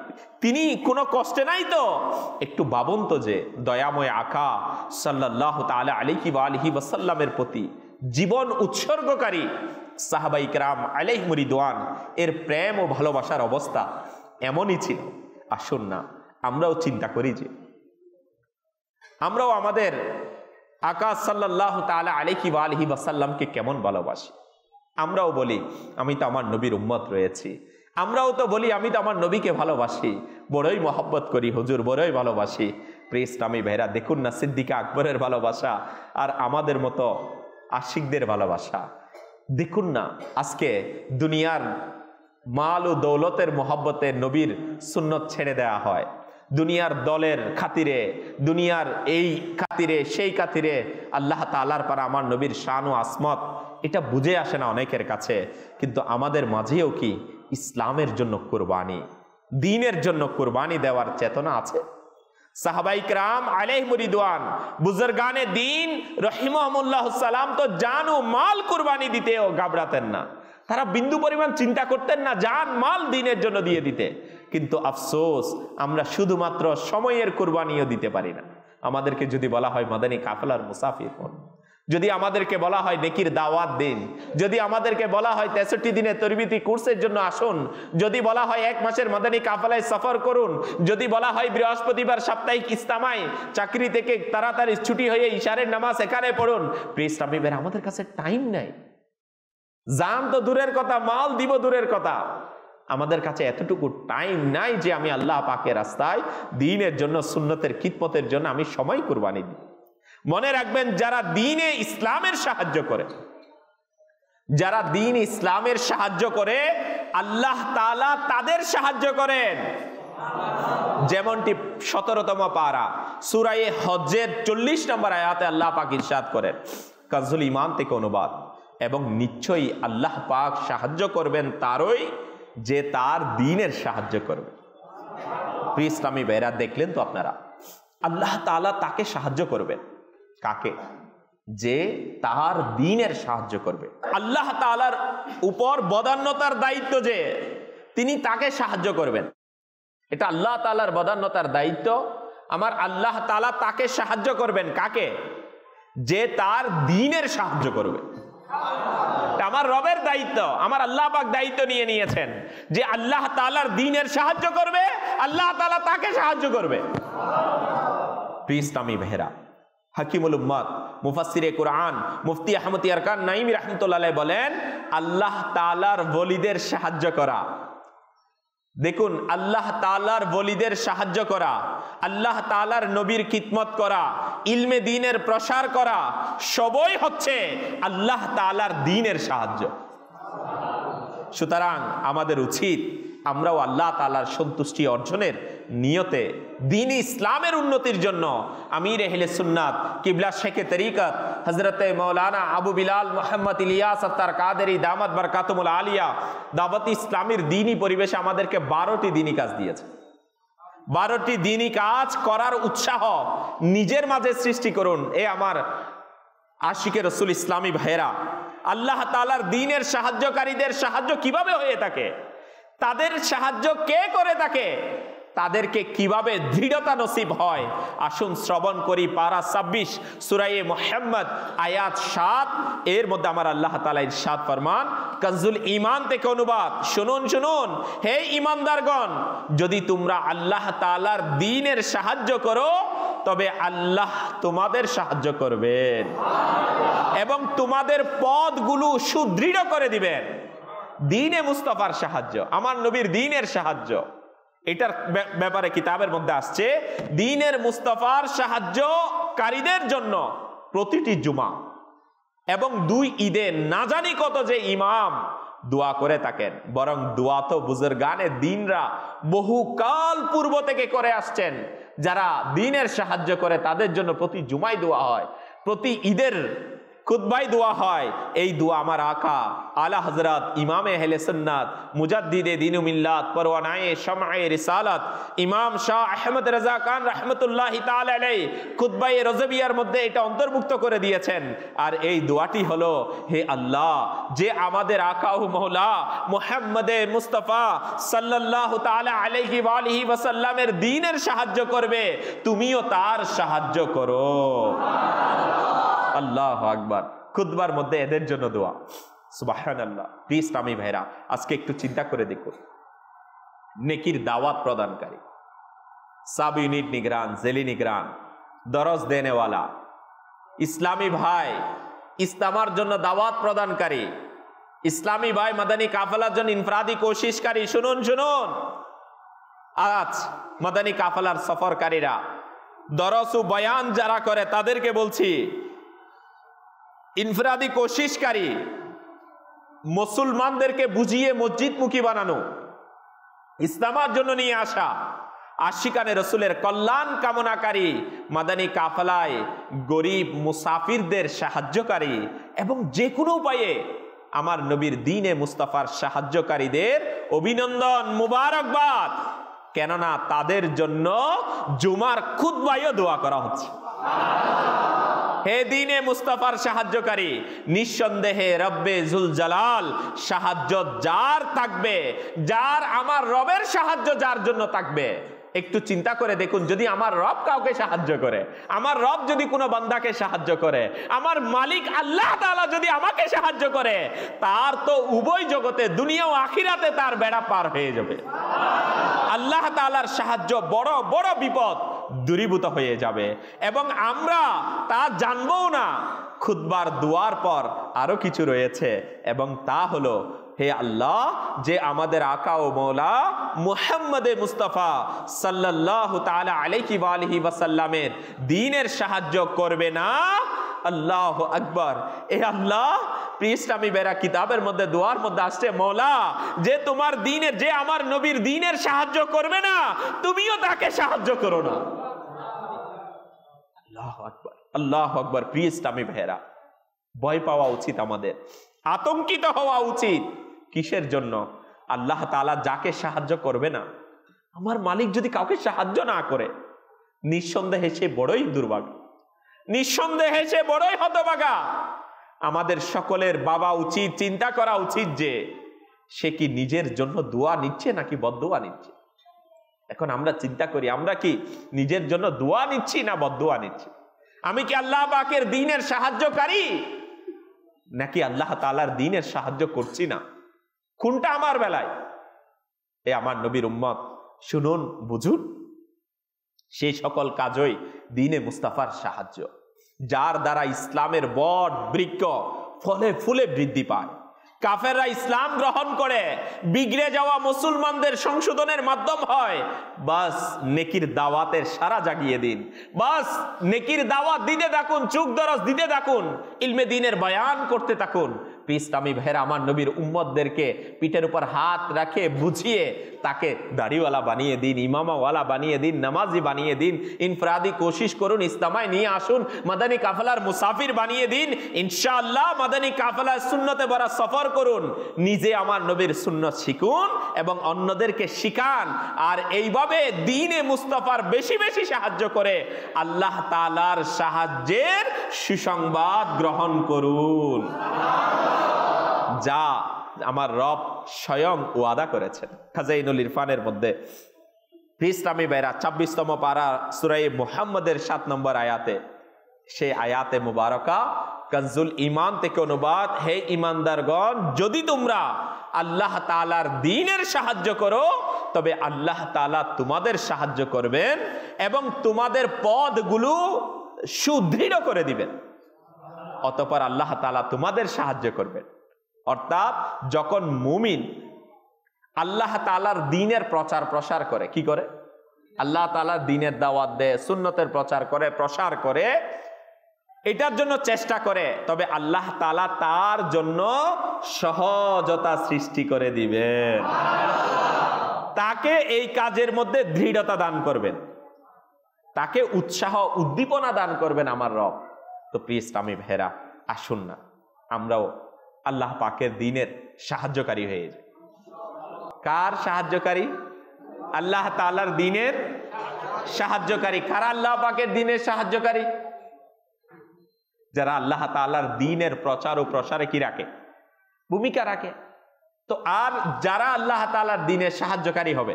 তিনি কোনো কষ্টে নাই তো? একটু ভাবুন তো যে দয়াময় আকা সাল্লাল্লাহু তাআলা আলাইহি ওয়া আলিহি ওয়াসাল্লামের প্রতি জীবন উৎসর্গকারী সাহাবাই কেরাম আলাইহিমুর রিদওয়ান এর প্রেম ও ভালোবাসার অবস্থা এমনই ছিল। আসুন না আমরাও চিন্তা করি যে আমরাও আমাদের আকা সাল্লাল্লাহু তাআলা আলাইহি ওয়া আলিহি ওয়াসাল্লামকে কেমন ভালোবাসি। আমরাও বলি আমি তো আমার নবীর উম্মত রয়েছি, আমরাও তো বলি আমি তো আমার নবীকে ভালোবাসি, বড়ই মহব্বত করি হুজুর, বড়ই ভালোবাসি। প্রিয় ইসলামী ভাইরা, দেখুন না সিদ্দিকা আকবরের ভালোবাসা আর আমাদের মতো আশিকদের ভালোবাসা। দেখুন না আজকে দুনিয়ার মাল ও দৌলতের মহব্বতে নবীর সুন্নত ছেড়ে দেয়া হয়, দুনিয়ার দলের খাতিরে, দুনিয়ার এই খাতিরে সেই খাতিরে আল্লাহ তাআলার পর আমার নবীর শান ও আসমত এটা বুঝে আসে না অনেকের কাছে। কিন্তু আমাদের মাঝেও কি ইসলামের জন্য কুরবানি, দ্বীনের জন্য কুরবানি দেওয়ার চেতনা আছে? সাহাবাই কেরাম আলাইহিমুর রিদওয়ান বুজুর্গানে দ্বীন রহিমাহুমুল্লাহুস সালাম তো জান ও মাল কুরবানি দিতেও ঘাবড়াতেন না। তারা বিন্দু পরিমাণ চিন্তা করতেন না জান মাল দ্বীনের জন্য দিয়ে দিতে। কিন্তু আফসোস আমরা শুধুমাত্র সময়ের কুরবানিও দিতে পারি না। আমাদেরকে যদি বলা হয় মাদানী কাফেলার মুসাফির হন, যদি আমাদেরকে বলা হয় নেকির দাওয়াত দিন, যদি আমাদেরকে বলা হয় 63 দিনের তরবিতি কোর্সের জন্য আসুন, যদি বলা হয় 1 মাসের মাদানী কাফেলায় সফর করুন, যদি বলা হয় বৃহস্পতিবার সাপ্তাহিক ইস্তেমায় চাকরি থেকে তাড়াতাড়ি ছুটি হয়ে ইশারের নামাজ এখানে পড়ুন, প্রিয় ইসলামী ভাইরা আমাদের কাছে টাইম নাই। জান তো দূরের কথা, মাল দিব দূরের কথা, আমাদের কাছে এতটুকু টাইম নাই যে আমি আল্লাহ পাকের রাস্তায় দ্বীনের জন্য, সুন্নতের খিদমতের জন্য আমি সময় কুরবানি দিই। মনে রাখবেন যারা দ্বীনে ইসলামের সাহায্য করে, যারা দ্বীন ইসলামের সাহায্য করে আল্লাহ তাআলা তাদের সাহায্য করেন। যেমনটি 17তম পারা সূরা হজ্জের 40 নম্বর আয়াতে আল্লাহ পাক ইরশাদ করেন, কাজুল ঈমান থেকে অনুবাদ, এবং নিশ্চয়ই আল্লাহ পাক সাহায্য করবেন তারই যে তার দ্বীনের সাহায্য করবে। প্রিয় ইসলামী ভাইরা, দেখলেন তো আপনারা, আল্লাহ তাআলা তাকে সাহায্য করবেন। কাকে? যে তার দ্বীনের সাহায্য করবে। আল্লাহ তাআলার উপর বদান্যতার দায়িত্ব যে তিনি তাকে সাহায্য করবেন, এটা আল্লাহ তাআলার বদান্যতার দায়িত্ব। আমার আল্লাহ তাআলা তাকে সাহায্য করবেন। কাকে? যে তার দ্বীনের সাহায্য করবে। আমার রবের দায়িত্ব, আমার আল্লাহ পাক দায়িত্ব নিয়ে নিয়েছেন যে আল্লাহ তাআলার দ্বীনের সাহায্য করবে, আল্লাহ তাআলা তাকে সাহায্য করবে। প্রিয় ইসলামী ভাইরা, হাকিমুল উম্মাত মুফাসসিরে কুরআন মুফতি আহমদ ইয়ারকান নাইমি রাহমাতুল্লাহ আলাইহি বলেন, আল্লাহ তাআলার ওলিদের সাহায্য করা, দেখুন আল্লাহ তাআলার ওলিদের সাহায্য করা, আল্লাহ তাআলার নবীর খিদমত করা, ইলমে দ্বীনের প্রসার করা, সবই হচ্ছে আল্লাহ তাআলার দ্বীনের সাহায্য। সুতরাং আমাদের উচিত আমরাও আল্লাহ তাআলার সন্তুষ্টি অর্জনের নিয়তে দ্বীন ইসলামের উন্নতির জন্য আমির আহলে সুন্নাত কিবলা শেখে তরিকত হযরতে মাওলানা আবু বিলাল মুহাম্মদ ইলিয়াস আত্তার কাদেরী দামাত বরকাতুল আলিয়া দাওয়াত ইসলামের দ্বীনি পরিবেশে আমাদেরকে 12টি দ্বীনি কাজ দিয়েছে। 12টি দ্বীনি কাজ করার উৎসাহ নিজের মাঝে সৃষ্টি করুন। এ আমার আশিকে রাসূল ইসলামী ভাইরা, আল্লাহ তাআলার দ্বীনের সাহায্যকারীদের সাহায্য কিভাবে হয়ে থাকে, তাদের সাহায্য কে করে থাকে, তাদেরকে কিভাবে দৃঢ়তা নসিব হয়, আসুন শ্রবণ করি পারা 26 সূরা মুহাম্মদ আয়াত 7। এর মধ্যে আমার আল্লাহ তাআলা ইরশাদ ফরমান, কানজুল ঈমান থেকে অনুবাদ, শুনুন শুনুন হে ঈমানদারগণ, যদি তোমরা আল্লাহ তাআলার দ্বীনের সাহায্য করো তবে আল্লাহ তোমাদের সাহায্য করবেন। এবং তোমাদের পথগুলো সুদৃঢ় করে দিবেন। দ্বীনে মুস্তাফার সাহায্য, আমার নবীর দ্বীনের সাহায্য, এটার ব্যাপারে কিতাবের মধ্যে আসছে দ্বীনের মুস্তাফার সাহায্যকারীদের জন্য প্রতিটি জুমা এবং 2 ঈদে না জানি কত যে ইমাম দোয়া করে থাকেন। বরং দোয়া তো বুজুর্গানে দ্বীনরা বহুকাল পূর্ব থেকে করে আসছেন। যারা দ্বীনের সাহায্য করে তাদের জন্য প্রতি জুমায় দোয়া হয়, প্রতি ঈদের খুতবাই দোয়া হয়। এই দোয়া আমার আকা আলা হযরত ইমামে আহলে সুন্নাত মুজাদ্দিদে দ্বীন ও মিল্লাত পরওয়ানায়ে শামআয়ে রিসালাত ইমাম শাহ আহমদ রাজা খান রাহমাতুল্লাহি তাআলা আলাইহি খুতবায়ে রজবিয়ার মধ্যে এটা অন্তর্ভুক্ত করে দিয়েছেন। আর এই দোয়াটি হলো, হে আল্লাহ, যে আমাদের আকা ও মাওলা মুহাম্মদে মুস্তাফা সাল্লাল্লাহু তাআলা আলাইহি ওয়া আলিহি ওয়াসাল্লামের দ্বীনের সাহায্য করবে, তুমিও তার সাহায্য করো। আল্লাহু আকবার। খুতবার মধ্যে এদের জন্য দোয়া। সুবহানাল্লাহ। প্রিয় ইসলামী ভাইরা, আজকে একটু চিন্তা করে দেখুন, নেকির দাওয়াত প্রদানকারী, সাব ইউনিট নিগরান, জেলি নিগরান, দরজ দেনেওয়ালা, ইসলামী ভাই, ইসলামার জন্য দাওয়াত প্রদানকারী, ইসলামী ভাই মাদানী কাফেলার জন্য ইনফরাদি কোশিশকারী। শুনুন শুনুন, আজ মাদানী কাফেলার সফরকারীরা, দরজ ও বয়ান যারা করে তাদেরকে বলছি, ইনফরাদি কোশিশকারী, মুসলমানদেরকে বুঝিয়ে মসজিদমুখী বানানো, ইসলামের জন্য নিয়ে আসা, আশিকানে রসুলের কল্যাণ কামনাকারী, মাদানী কাফেলায় গরিব মুসাফিরদের সাহায্যকারী এবং যে কোনো উপায়ে আমার নবীর দ্বীনে মুস্তাফার সাহায্যকারীদের অভিনন্দন, মুবারকবাদ। কেননা তাদের জন্য জুমার খুতবায়ও দোয়া করা হচ্ছে। হে দ্বীনে মুস্তাফার সাহায্যকারী, নিঃসন্দেহে রব্বে জুল জালাল সাহায্য যার থাকবে, যার আমার রবের সাহায্য যার জন্য থাকবে। একটু চিন্তা করে দেখুন, যদি আমার রব কাউকে সাহায্য করে, আমার রব যদি কোনো বান্দাকে সাহায্য করে, আমার মালিক আল্লাহ তাআলা যদি আমাকে সাহায্য করে, তার তো উভয় জগতে দুনিয়া ও আখিরাতে তার বেড়া পার হয়ে যাবে। আল্লাহ তাআলার সাহায্য বড় বড় বিপদ দূরীভূত হয়ে যাবে এবং আমরা তা জানবও না। খুতবার দুয়ার পর আরো কিছু রয়েছে এবং তা হলো, হে আল্লাহ, যে আমাদের আকা ও মৌলা মুহাম্মদে মুস্তাফা সাল্লাল্লাহু তাআলা আলাইহি ওয়া আলিহি ওয়াসাল্লামের দ্বীনের সাহায্য করবে না। আল্লাহু আকবার। এ আল্লাহ, প্রিয় ইসলামী বেরা, কিতাবের মধ্যে দোয়ার মধ্যে আসছে, মৌলা, যে তোমার দ্বীনের, যে আমার নবীর দ্বীনের সাহায্য করবে না, তুমিও তাকে সাহায্য করো না। আল্লাহু আকবার, আল্লাহু আকবার। প্রিয় ইসলামী ভাইরা, ভয় পাওয়া উচিত, আমাদের আতঙ্কিত হওয়া উচিত। কিসের জন্য? আল্লাহ তাআলা যাকে সাহায্য করবে না, আমার মালিক যদি কাউকে সাহায্য না করে, নিঃসন্দেহে সে বড়ই দুর্ভাগা, নিঃসন্দেহে সে বড়ই হতভাগা। আমাদের সকলের বাবা উচিত, চিন্তা করা উচিত যে সে কি নিজের জন্য দোয়া নিচ্ছে নাকি বদদোয়া নিচ্ছে। এখন আমরা চিন্তা করি, আমরা কি নিজের জন্য দোয়া নিচ্ছি না বদদোয়া নিচ্ছি? আমি কি আল্লাহ পাকের দ্বীনের সাহায্যকারী নাকি আল্লাহ তাআলার দ্বীনের সাহায্য করছি না? কোনটা আমার বেলায়? এ আমার নবীর উম্মত, শুনুন, বুঝুন, সেই সকল কাজই দ্বীনে মুস্তাফার সাহায্য, যার দ্বারা ইসলামের বট বৃক্ষ ফলে ফুলে বৃদ্ধি পায়। কাফেররা ইসলাম গ্রহণ করে বিগড়ে যাওয়া মুসলমানদের সংশোধনের মাধ্যম হয়। বাস নেকির দাওয়াতের সারা জাগিয়ে দিন, বাস নেকির দাওয়াত দিতে থাকুন, চুক দরজ দিতে থাকুন, ইলমে দ্বীনের বয়ান করতে থাকুন। ইসলামী ভাইরা, আমার নবীর উম্মতদেরকে পিঠের উপর হাত রাখে বুঝিয়ে তাকে দাড়িওয়ালা বানিয়ে দিন, ইমামাওয়ালা বানিয়ে দিন, নামাজি বানিয়ে দিন, ইনফরাদি কোশিশ করুন, ইসলামায় নিয়ে আসুন, মাদানী কাফেলার মুসাফির বানিয়ে দিন। ইনশাআল্লাহ মাদানী কাফেলার সুন্নতে ভরা সফর করুন, নিজে আমার নবীর সুন্নত শিখুন এবং অন্যদেরকে শিখান। আর এইভাবে দ্বীনে মুস্তাফার বেশি বেশি সাহায্য করে আল্লাহ তাআলার সাহায্যের সুসংবাদ গ্রহণ করুন, যা আমার রব স্বয়ং ওয়াদা করেছেন। খাজাইনুল ইরফানের মধ্যে ইসলামী ভাইরা 26তম পারা সূরা মুহাম্মদের 7 নম্বর আয়াতে, সেই আয়াতে মুবারকা কানজুল ঈমান থেকে অনুবাদ, হে ঈমানদারগণ, যদি তোমরা আল্লাহ তাআলার দ্বীনের সাহায্য করো, তবে আল্লাহ তাআলা তোমাদের সাহায্য করবেন এবং তোমাদের পথগুলো সুদৃঢ় করে দিবেন। অতঃপর আল্লাহ তাআলা তোমাদের সাহায্য করবেন। অর্থাৎ যখন মুমিন আল্লাহ তাআলার দ্বীনের প্রচার প্রসার করে, কি করে? আল্লাহ তাআলার দ্বীনের দাওয়াত দেয়, সুন্নতের প্রচার করে, প্রসার করে, এটার জন্য চেষ্টা করে, তবে আল্লাহ তাআলা তার জন্য সহজতা সৃষ্টি করে দিবেন, তাকে এই কাজের মধ্যে দৃঢ়তা দান করবেন, তাকে উৎসাহ উদ্দীপনা দান করবেন আমার রব। তো প্রিয় ইসলামী ভাইরা, আসুন না আমরাও আল্লাহ পাকের দ্বীনের সাহায্যকারী হয়ে যাই। কার সাহায্যকারী? আল্লাহ তাআলার দ্বীনের সাহায্যকারী। কারা আল্লাহ পাকের দ্বীনের সাহায্যকারী? যারা আল্লাহ তাআলার দ্বীনের প্রচার ও প্রসারে কি রাখে? ভূমিকা রাখে। তো আর যারা আল্লাহ তাআলার দ্বীনের সাহায্যকারী হবে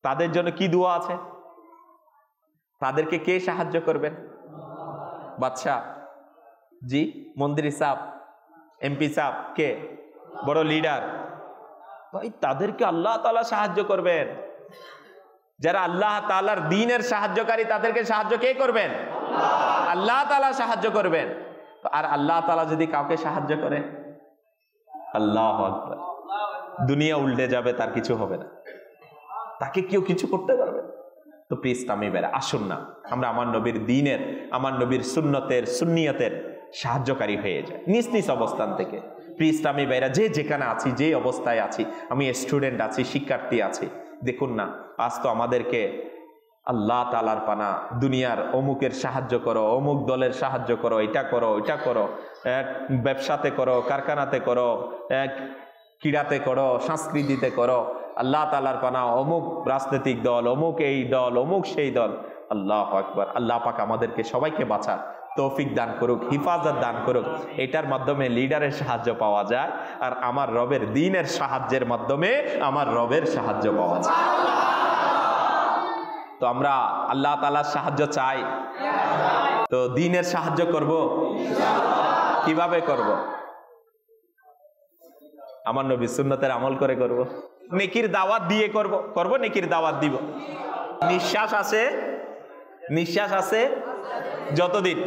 তাদের জন্য কি দোয়া আছে? তাদেরকে কে সাহায্য করবেন? বাদশা জি, মন্ত্রী সাহেব, এমপি সাহেব, কে বড় লিডার, ভাই তাদেরকে আল্লাহ তাআলা সাহায্য করবেন। যারা আল্লাহ তাআলার দ্বীনের সাহায্যকারী তাদেরকে সাহায্য কে করবেন? আল্লাহ তাআলা সাহায্য করবেন। আর আল্লাহ তাআলা যদি কাউকে সাহায্য করে, আল্লাহু আকবার, দুনিয়া উল্টে যাবে, তার কিছু হবে না, তাকে কেউ কিছু করতে পারবে না। তো প্রিয় ইসলামী ভাইরা, আসুন না আমরা আমার নবীর দ্বীনের, আমার নবীর সুন্নতের, সুন্নিয়তের সাহায্যকারী হয়ে যায় নিজ নিজ অবস্থান থেকে। প্রিয় ইসলামী ভাইরা, যে যেখানে আছি, যে অবস্থায় আছি, আমি স্টুডেন্ট আছি, শিক্ষার্থী আছি, দেখুন না আজ তো আমাদেরকে আল্লাহ তাআলার পানা দুনিয়ার অমুকের সাহায্য করো, অমুক দলের সাহায্য করো, এটা করো, ওইটা করো, ব্যবসাতে করো, কারখানাতে করো, ক্রীড়াতে করো, সংস্কৃতিতে করো, আল্লাহ তাআলার পানা অমুক রাজনৈতিক দল, অমুক এই দল, অমুক সেই দল। আল্লাহু আকবার। আল্লাহ পাক আমাদেরকে সবাইকে বাঁচার তৌফিক দান করুক, হিফাজত দান করুক। এটার মাধ্যমে লিডারের সাহায্য পাওয়া যায়, আর আমার রবের দ্বীনের সাহায্যের মাধ্যমে আমার রবের সাহায্য পাওয়া যায়। তো আমরা আল্লাহ তাআলার সাহায্য চাই, তো দ্বীনের সাহায্য করব, কিভাবে করব? আমার নবী সুন্নতের আমল করে করব, নেকির দাওয়াত দিয়ে করব, নেকির দাওয়াত দিব। নিঃশ্বাস আছে, নিঃশ্বাস আছে যতদিন,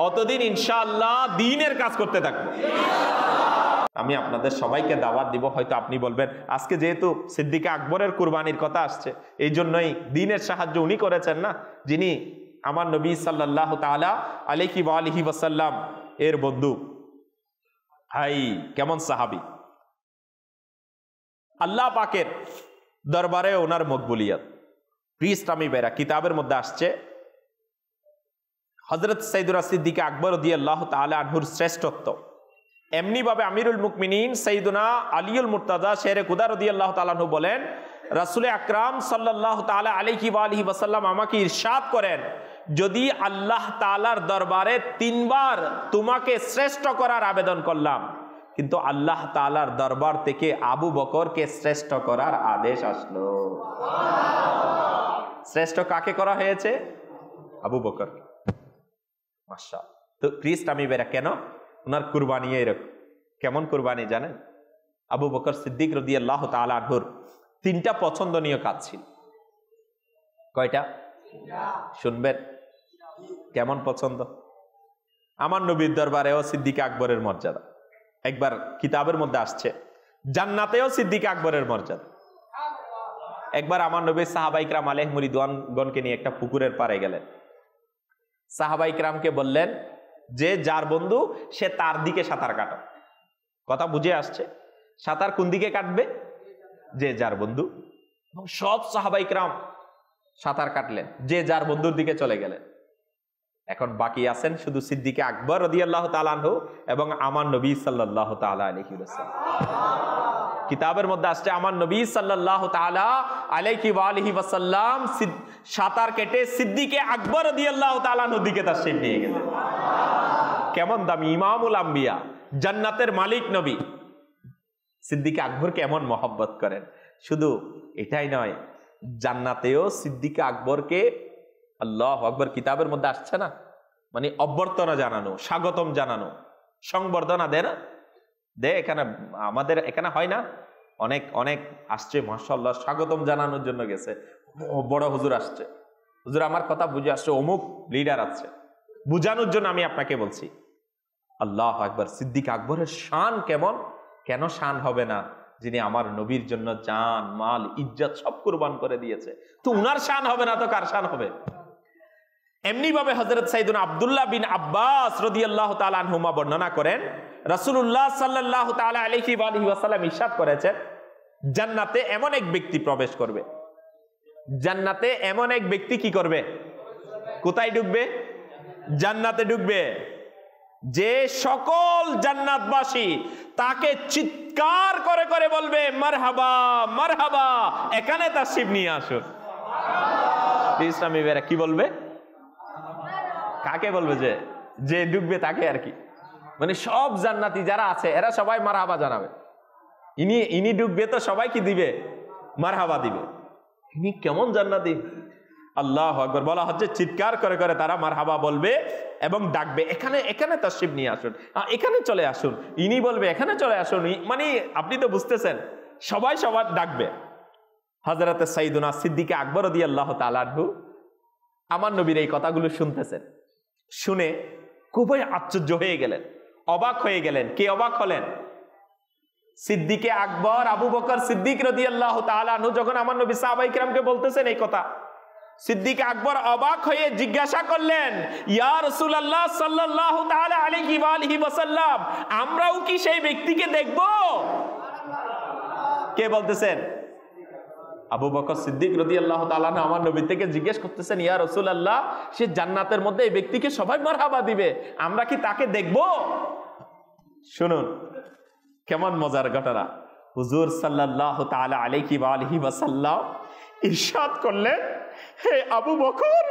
অতদিন ইনশাআল্লাহ দ্বীনের কাজ করতে থাকবো। আমি আপনাদের সবাইকে দাওয়াত দিব। হয়তো আপনি বলবেন আজকে যেহেতু সিদ্দিক আকবরের কুরবানির কথা আসছে, এই জন্যই দ্বীনের সাহায্য উনি করেছেন না, যিনি আমার নবী সাল্লাল্লাহু তাআলা আলাইহি ওয়া আলিহি ওয়াসাল্লাম এর বন্ধু। হাই কেমন সাহাবী! আল্লাহ পাকের দরবারে ওনার মকবুলিয়ত। প্রিয় ইসলামী ভাইরা, কিতাবের মধ্যে আসছে হযরত সাইয়্যিদুনা সিদ্দিক আকবর রাদিয়াল্লাহু তাআলা আনহুর শ্রেষ্ঠত্ব এমনি ভাবে আমিরুল মুমিনিন সাইয়্যিদুনা আলীউল মুর্তাজা শেরে খুদা রাদিয়াল্লাহু তাআলা আনহু বলেন, রাসূল আকরাম সাল্লাল্লাহু তাআলা আলাইহি ওয়া আলিহি ওয়াসাল্লাম আমাকে ইরশাদ করেন, যদি আল্লাহ তাআলার দরবারে 3 বার তোমাকে শ্রেষ্ঠ করার আবেদন করলাম, কিন্তু আল্লাহ তাআলার দরবার থেকে আবু বকরকে শ্রেষ্ঠ করার আদেশ আসলো। শ্রেষ্ঠ কাকে করা হয়েছে? আবু বকর। মাশাআল্লাহ। তো প্রিয় ইসলামী ভাইরা, কেন ওনার কুরবানি এরকম? কেমন কুরবানি জানেন? আবু বকর সিদ্দিক রাদিয়াল্লাহু তাআলা আনহুর 3টা পছন্দনীয় কাজ ছিল। কয়টা? শুনবেন কেমন পছন্দ? আমার নবীর দরবারেও সিদ্দিক আকবরের মর্যাদা। একবার কিতাবের মধ্যে আসছে জান্নাতেও সিদ্দিক আকবরের মর্যাদা। একবার আমার নবী সাহাবায়ে কিরাম আলাইহিম রিদওয়ানগণকে নিয়ে একটা পুকুরের পাড়ে গেলেন। সাহাবায়ে কিরামকে বললেন যে যার বন্ধু সে তার দিকে সাঁতার কাটো। কথা বুঝে আসছে? সাঁতার কোন দিকে কাটবে? যে যার বন্ধু। এবং সব সাহাবায়ে কিরাম সাঁতার কাটলেন, যে যার বন্ধুর দিকে চলে গেলেন। এখন বাকি আছেন শুধু সিদ্দিক আকবর রাদিয়াল্লাহু তাআলা আনহু এবং আমার নবী সাল্লাল্লাহু তাআলা আলাইহি ওয়াসাল্লাম। কিতাবের মধ্যে আসছে আমার নবী সাল্লাল্লাহু তাআলা আলাইহি ওয়া আলিহি ওয়াসাল্লাম সাঁতার কেটে সিদ্দিক আকবর রাদিয়াল্লাহু তাআলা আনহুর দিকে তাশরীফ নিয়ে গেলেন। কেমন দামি ইমামুল আম্বিয়া, জান্নাতের মালিক নবী সিদ্দিক আকবর কেমন মহব্বত করেন। শুধু এটাই নয়, জান্নাতেও সিদ্দিক আকবরকে আল্লাহু আকবার কিতাবের মধ্যে আসছে না, মানে অভ্যর্থনা জানানো, স্বাগতম জানানো, সংবর্ধনা দেয় না, দে। এখানে আমাদের এখানে হয় না? অনেক অনেক আসছে মাশাআল্লাহ, স্বাগতম জানানোর জন্য গেছে, বড় হুজুর আসছে, হুজুর আমার কথা বুঝে আসছে, অমুক লিডার আছে, বুঝানোর জন্য আমি আপনাকে বলছি। আল্লাহু আকবার। সিদ্দিক আকবরের শান কেমন? কেন শান হবে না? যিনি আমার নবীর জন্য জান মাল ইজ্জত সব কুরবান করে দিয়েছে, তো উনার শান হবে না তো কার শান হবে? এমনি ভাবে হযরত সাইয়েদুনা আব্দুল্লাহ বিন আব্বাস রাদিয়াল্লাহু তাআলা আনহুমা বর্ণনা করেন, রাসূলুল্লাহ সাল্লাল্লাহু তাআলা আলাইহি ওয়াসাল্লাম ইরশাদ করেছেন, জান্নাতে এমন এক ব্যক্তি প্রবেশ করবে, জান্নাতে এমন এক ব্যক্তি কি করবে? কোথায় ঢুকবে? জান্নাতে ঢুকবে, যে সকল জান্নাতবাসী তাকে চিৎকার করে করে বলবে মারহাবা মারহাবা, এখানে তাশরিফ নিয়ে আসুন। ইসলামী ভাইরা কি বলবে? কাকে বলবে? যে ঢুকবে তাকে আর কি, মানে সব জান্নাতি যারা আছে এরা সবাই মারহাবা জানাবে। ইনি ঢুকবে তো সবাই কি দিবে? মারহাবা দিবে। ইনি কেমন জান্নাতি! আল্লাহু আকবার। বলা হচ্ছে চিৎকার করে করে তারা মারহাবা বলবে এবং ডাকবে, এখানে তাশরিফ নিয়ে আসুন, এখানে চলে আসুন। ইনি বলবে এখানে চলে আসুন, মানে আপনি তো বুঝতেছেন সবাই সবার ডাকবে। হযরত সাইয়েদুনা সিদ্দিক আকবর রাদিয়াল্লাহু তাআলা আনহু আমার নবীর এই কথাগুলো শুনতেছেন, শুনে খুবই আশ্চর্য হয়ে গেলেন, অবাক হয়ে গেলেন। কে অবাক হলেন? সিদ্দিকে আকবর আবু বকর সিদ্দিক রাদিয়াল্লাহু তাআলা আনহু যখন আমার নবী সাহাবায়ে কিরামকে বলতেছেন এই কথা, সিদ্দিক আকবর অবাক হয়ে জিজ্ঞাসা করলেন, ইয়া রাসূলুল্লাহ সাল্লাল্লাহু তাআলা আলাইহি ওয়া আলিহি ওয়াসাল্লাম, আমরাও কি সেই ব্যক্তিকে দেখব? কে বলতেছেন? আবু বকর সিদ্দিক রাদিয়াল্লাহু তাআলা আমার নবী থেকে জিজ্ঞেস করতেছেন, ইয়া রাসূলুল্লাহ, সে জান্নাতের মধ্যে এই ব্যক্তিকে সবাই মারহাবা দিবে, আমরা কি তাকে দেখব? শুনুন কেমন মজার ঘটনা। হুজুর সাল্লাল্লাহু তাআলা আলাইহি ওয়া আলিহি ওয়াসাল্লাম ইরশাদ করলেন, হে আবু বকর,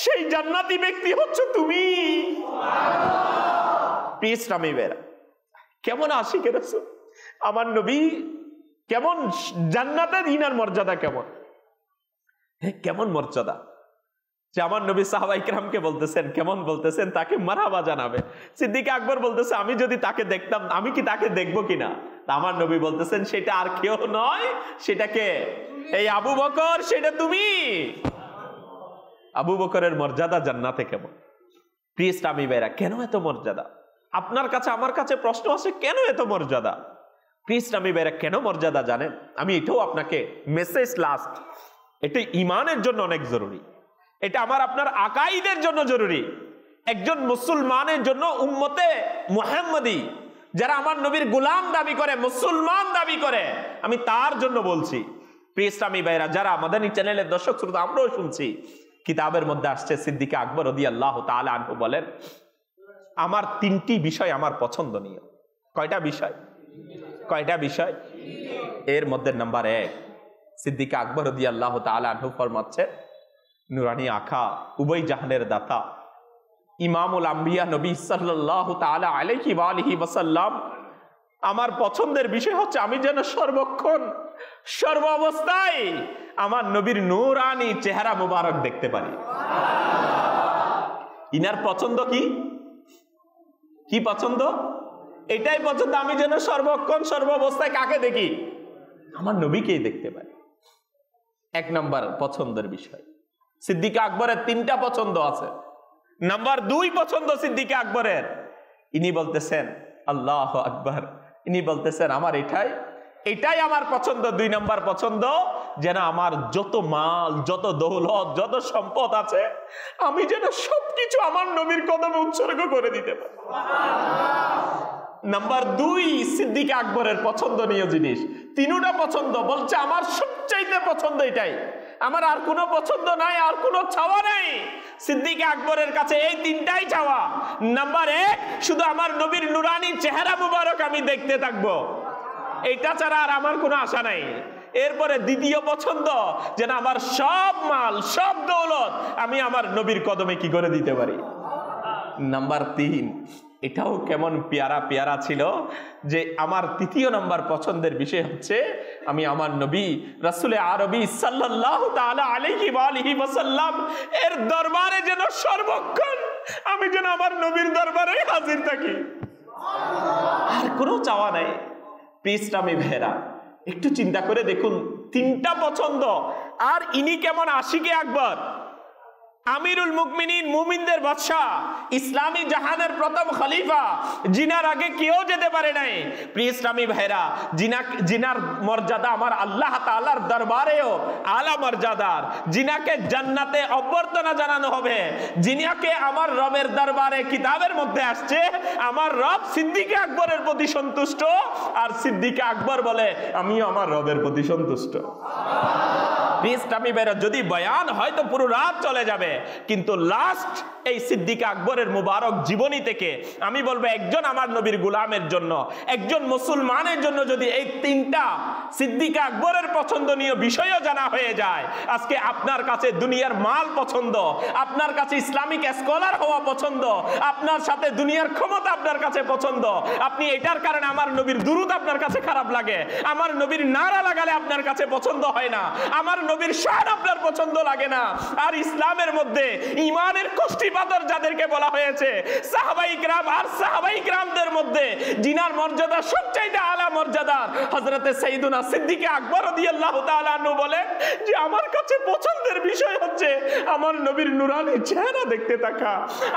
সেই জান্নাতি ব্যক্তি হচ্ছে তুমি। ইসলামী ভাইরা, কেমন আশিকে রাসূল আমার নবী, কেমন জান্নাতের ইনার মর্যাদা, কেমন মর্যাদা যে আমার নবী সাহাবায়ে কিরামকে বলতেছেন, কেমন বলতেছেন, তাকে মারহাবা জানাবে। সিদ্দিক আকবর বলতেছে, আমি যদি তাকে দেখতাম, আমি কি তাকে দেখবো কিনা? আমার নবী বলতেছেন, সেটা আর কেউ নয়, সেটাকে এই আবু বকর, সেটা তুমি। আবু বকরের মর্যাদা জান্নাতে কেমন? প্রিয় ইসলামী ভাইরা, কেন এত মর্যাদা? আপনার কাছে আমার কাছে প্রশ্ন আছে, কেন এত মর্যাদা? প্রিয় ইসলামী ভাইরা, কেন মর্যাদা জানেন? আমি এটাও আপনাকে মেসেজ লাস্ট, এটা ইমানের জন্য অনেক জরুরি, এটা আমার আপনার আকাইদের জন্য জরুরি, একজন মুসলমানের জন্য, উম্মতে মুহাম্মাদি যারা আমার নবীর গোলাম দাবি করে, মুসলমান দাবি করে, আমি তার জন্য বলছি। প্রিয় ইসলামী ভাইরা, যারা আমাদের এই চ্যানেলের দর্শক শ্রোতা, আমরাও শুনছি, কিতাবের মধ্যে আসছে সিদ্দিক আকবর রাদিয়াল্লাহু তাআলা আনহু বলেন, আমার তিনটি বিষয় আমার পছন্দনীয়। কয়টা বিষয়? কয়টা বিষয়? এর মধ্যে নাম্বার 1, সিদ্দিক আকবর রাদিয়াল্লাহু তাআলা আনহু ফরমাচ্ছে, নুরানি আখা, উভয় জাহানের দাতা, ইমামুল আম্বিয়া নবী সাল্লাল্লাহু তাআলা আলাইহি ওয়া আলিহি ওয়াসাল্লাম, আমার পছন্দের বিষয় হচ্ছে আমি যেন সর্বক্ষণ সর্ব অবস্থায় আমার নবীর নূরানি চেহারা মুবারক দেখতে পারি। ইনার পছন্দ কি? কি পছন্দ? এটাই পছন্দ, আমি যেন সর্বক্ষণ সর্ব অবস্থায় কাকে দেখি? আমার নবীকেই দেখতে পারি। 1 নম্বর পছন্দের বিষয়। সিদ্দিক আকবরের 3টা পছন্দ আছে। নাম্বার 2 পছন্দ সিদ্দিক আকবরের, ইনি বলতেছেন আল্লাহু আকবার, ইনি বলতেছেন আমার এটাই আমার পছন্দ। 2 নম্বর পছন্দ, যেন আমার যত মাল, যত দৌলত, যত সম্পদ আছে, আমি যেন সবকিছু আমার নবীর কদমে উৎসর্গ করে দিতে পারি। নাম্বার 2 সিদ্দিক আকবরের পছন্দনীয় জিনিস। 3টা পছন্দ, বলছে আমার সবচাইতে পছন্দ এটাই, আমার আর কোনো পছন্দ নাই, আর কোনো চাওয়া নাই। সিদ্দিক আকবরের কাছে এই 3টাই চাওয়া। নাম্বার 1, শুধু আমার নবীর নুরানি চেহারা মুবারক আমি দেখতে থাকবো, এটা ছাড়া আর আমার কোনো আশা নাই। এরপরে 2য় পছন্দ, যেন আমার সব মাল, সব দৌলত আমি আমার নবীর কদমে কি করে দিতে পারি। নাম্বার 3, এটাও কেমন পেয়ারা পেয়ারা ছিল, যে আমার 3য় নম্বর পছন্দের বিষয় হচ্ছে আমি আমার নবী রাসূলে আরবি সাল্লাল্লাহু তাআলা আলাইহি ওয়া আলিহি ওয়াসাল্লাম এর দরবারে যেন সর্বক্ষণ আমি যেন আমার নবীর দরবারে হাজির থাকি, আর কোনো চাওয়া নাই। ইসলামী ভাইরা, একটু চিন্তা করে দেখুন, 3টা পছন্দ, আর ইনি কেমন আশিকে আকবর। আমিরুল মুমিনিন, মুমিনদের বাদশাহ, ইসলামী জাহানের প্রথম খলিফা, জিনার আগে কেউ যেতে পারে নাই। প্রিয় ইসলামী ভাইরা, জিনার মর্যাদা আমার আল্লাহ তাআলার দরবারেও আলা মর্যাদার। জিনাকে জান্নাতে অভ্যর্থনা জানানো হবে। জিনাকে আমার রবের দরবারে কিতাবের মধ্যে আসছে আমার রব সিদ্দিকে আকবরের প্রতি সন্তুষ্ট, আর সিদ্দিকে আকবর বলে আমিও আমার রবের প্রতি সন্তুষ্ট। ইসলামী ভাইরা, যদি বয়ান হয়তো পুরো রাত চলে যাবে, কিন্তু লাস্ট এই সিদ্দিকে আকবরের মুবারক জীবনী থেকে আমি বলবো একজন আমার নবীর গোলামের জন্য, একজন মুসলমানের জন্য যদি এই তিনটা সিদ্দিকে আকবরের পছন্দনীয় বিষয়ও জানা হয়ে যায়, আজকে আপনার কাছে দুনিয়ার মাল পছন্দ, আপনার কাছে ইসলামিক স্কলার হওয়া পছন্দ, আপনার সাথে দুনিয়ার ক্ষমতা আপনার কাছে পছন্দ, আপনি এটার কারণে আমার নবীর দুরূদ আপনার কাছে খারাপ লাগে, আমার নবীর নারা লাগালে আপনার কাছে পছন্দ হয় না, আমার নবীর শান আপনার পছন্দ লাগে না। আর ইসলামের মধ্যে ঈমানের কুষ্টি পাথর যাদেরকে বলা হয়েছে সাহাবাই কিরাম, আর সাহাবাই কিরামদের মধ্যে জিনার মর্যাদা সবচাইতে আলা মর্যাদার হযরতে সাইয়্যিদুনা সিদ্দিকে আকবর রাদিয়াল্লাহু তাআলা আনহু বলেন যে আমার কাছে পছন্দের বিষয় হচ্ছে আমার নবীর নূরানী চেহারা দেখতে থাকা,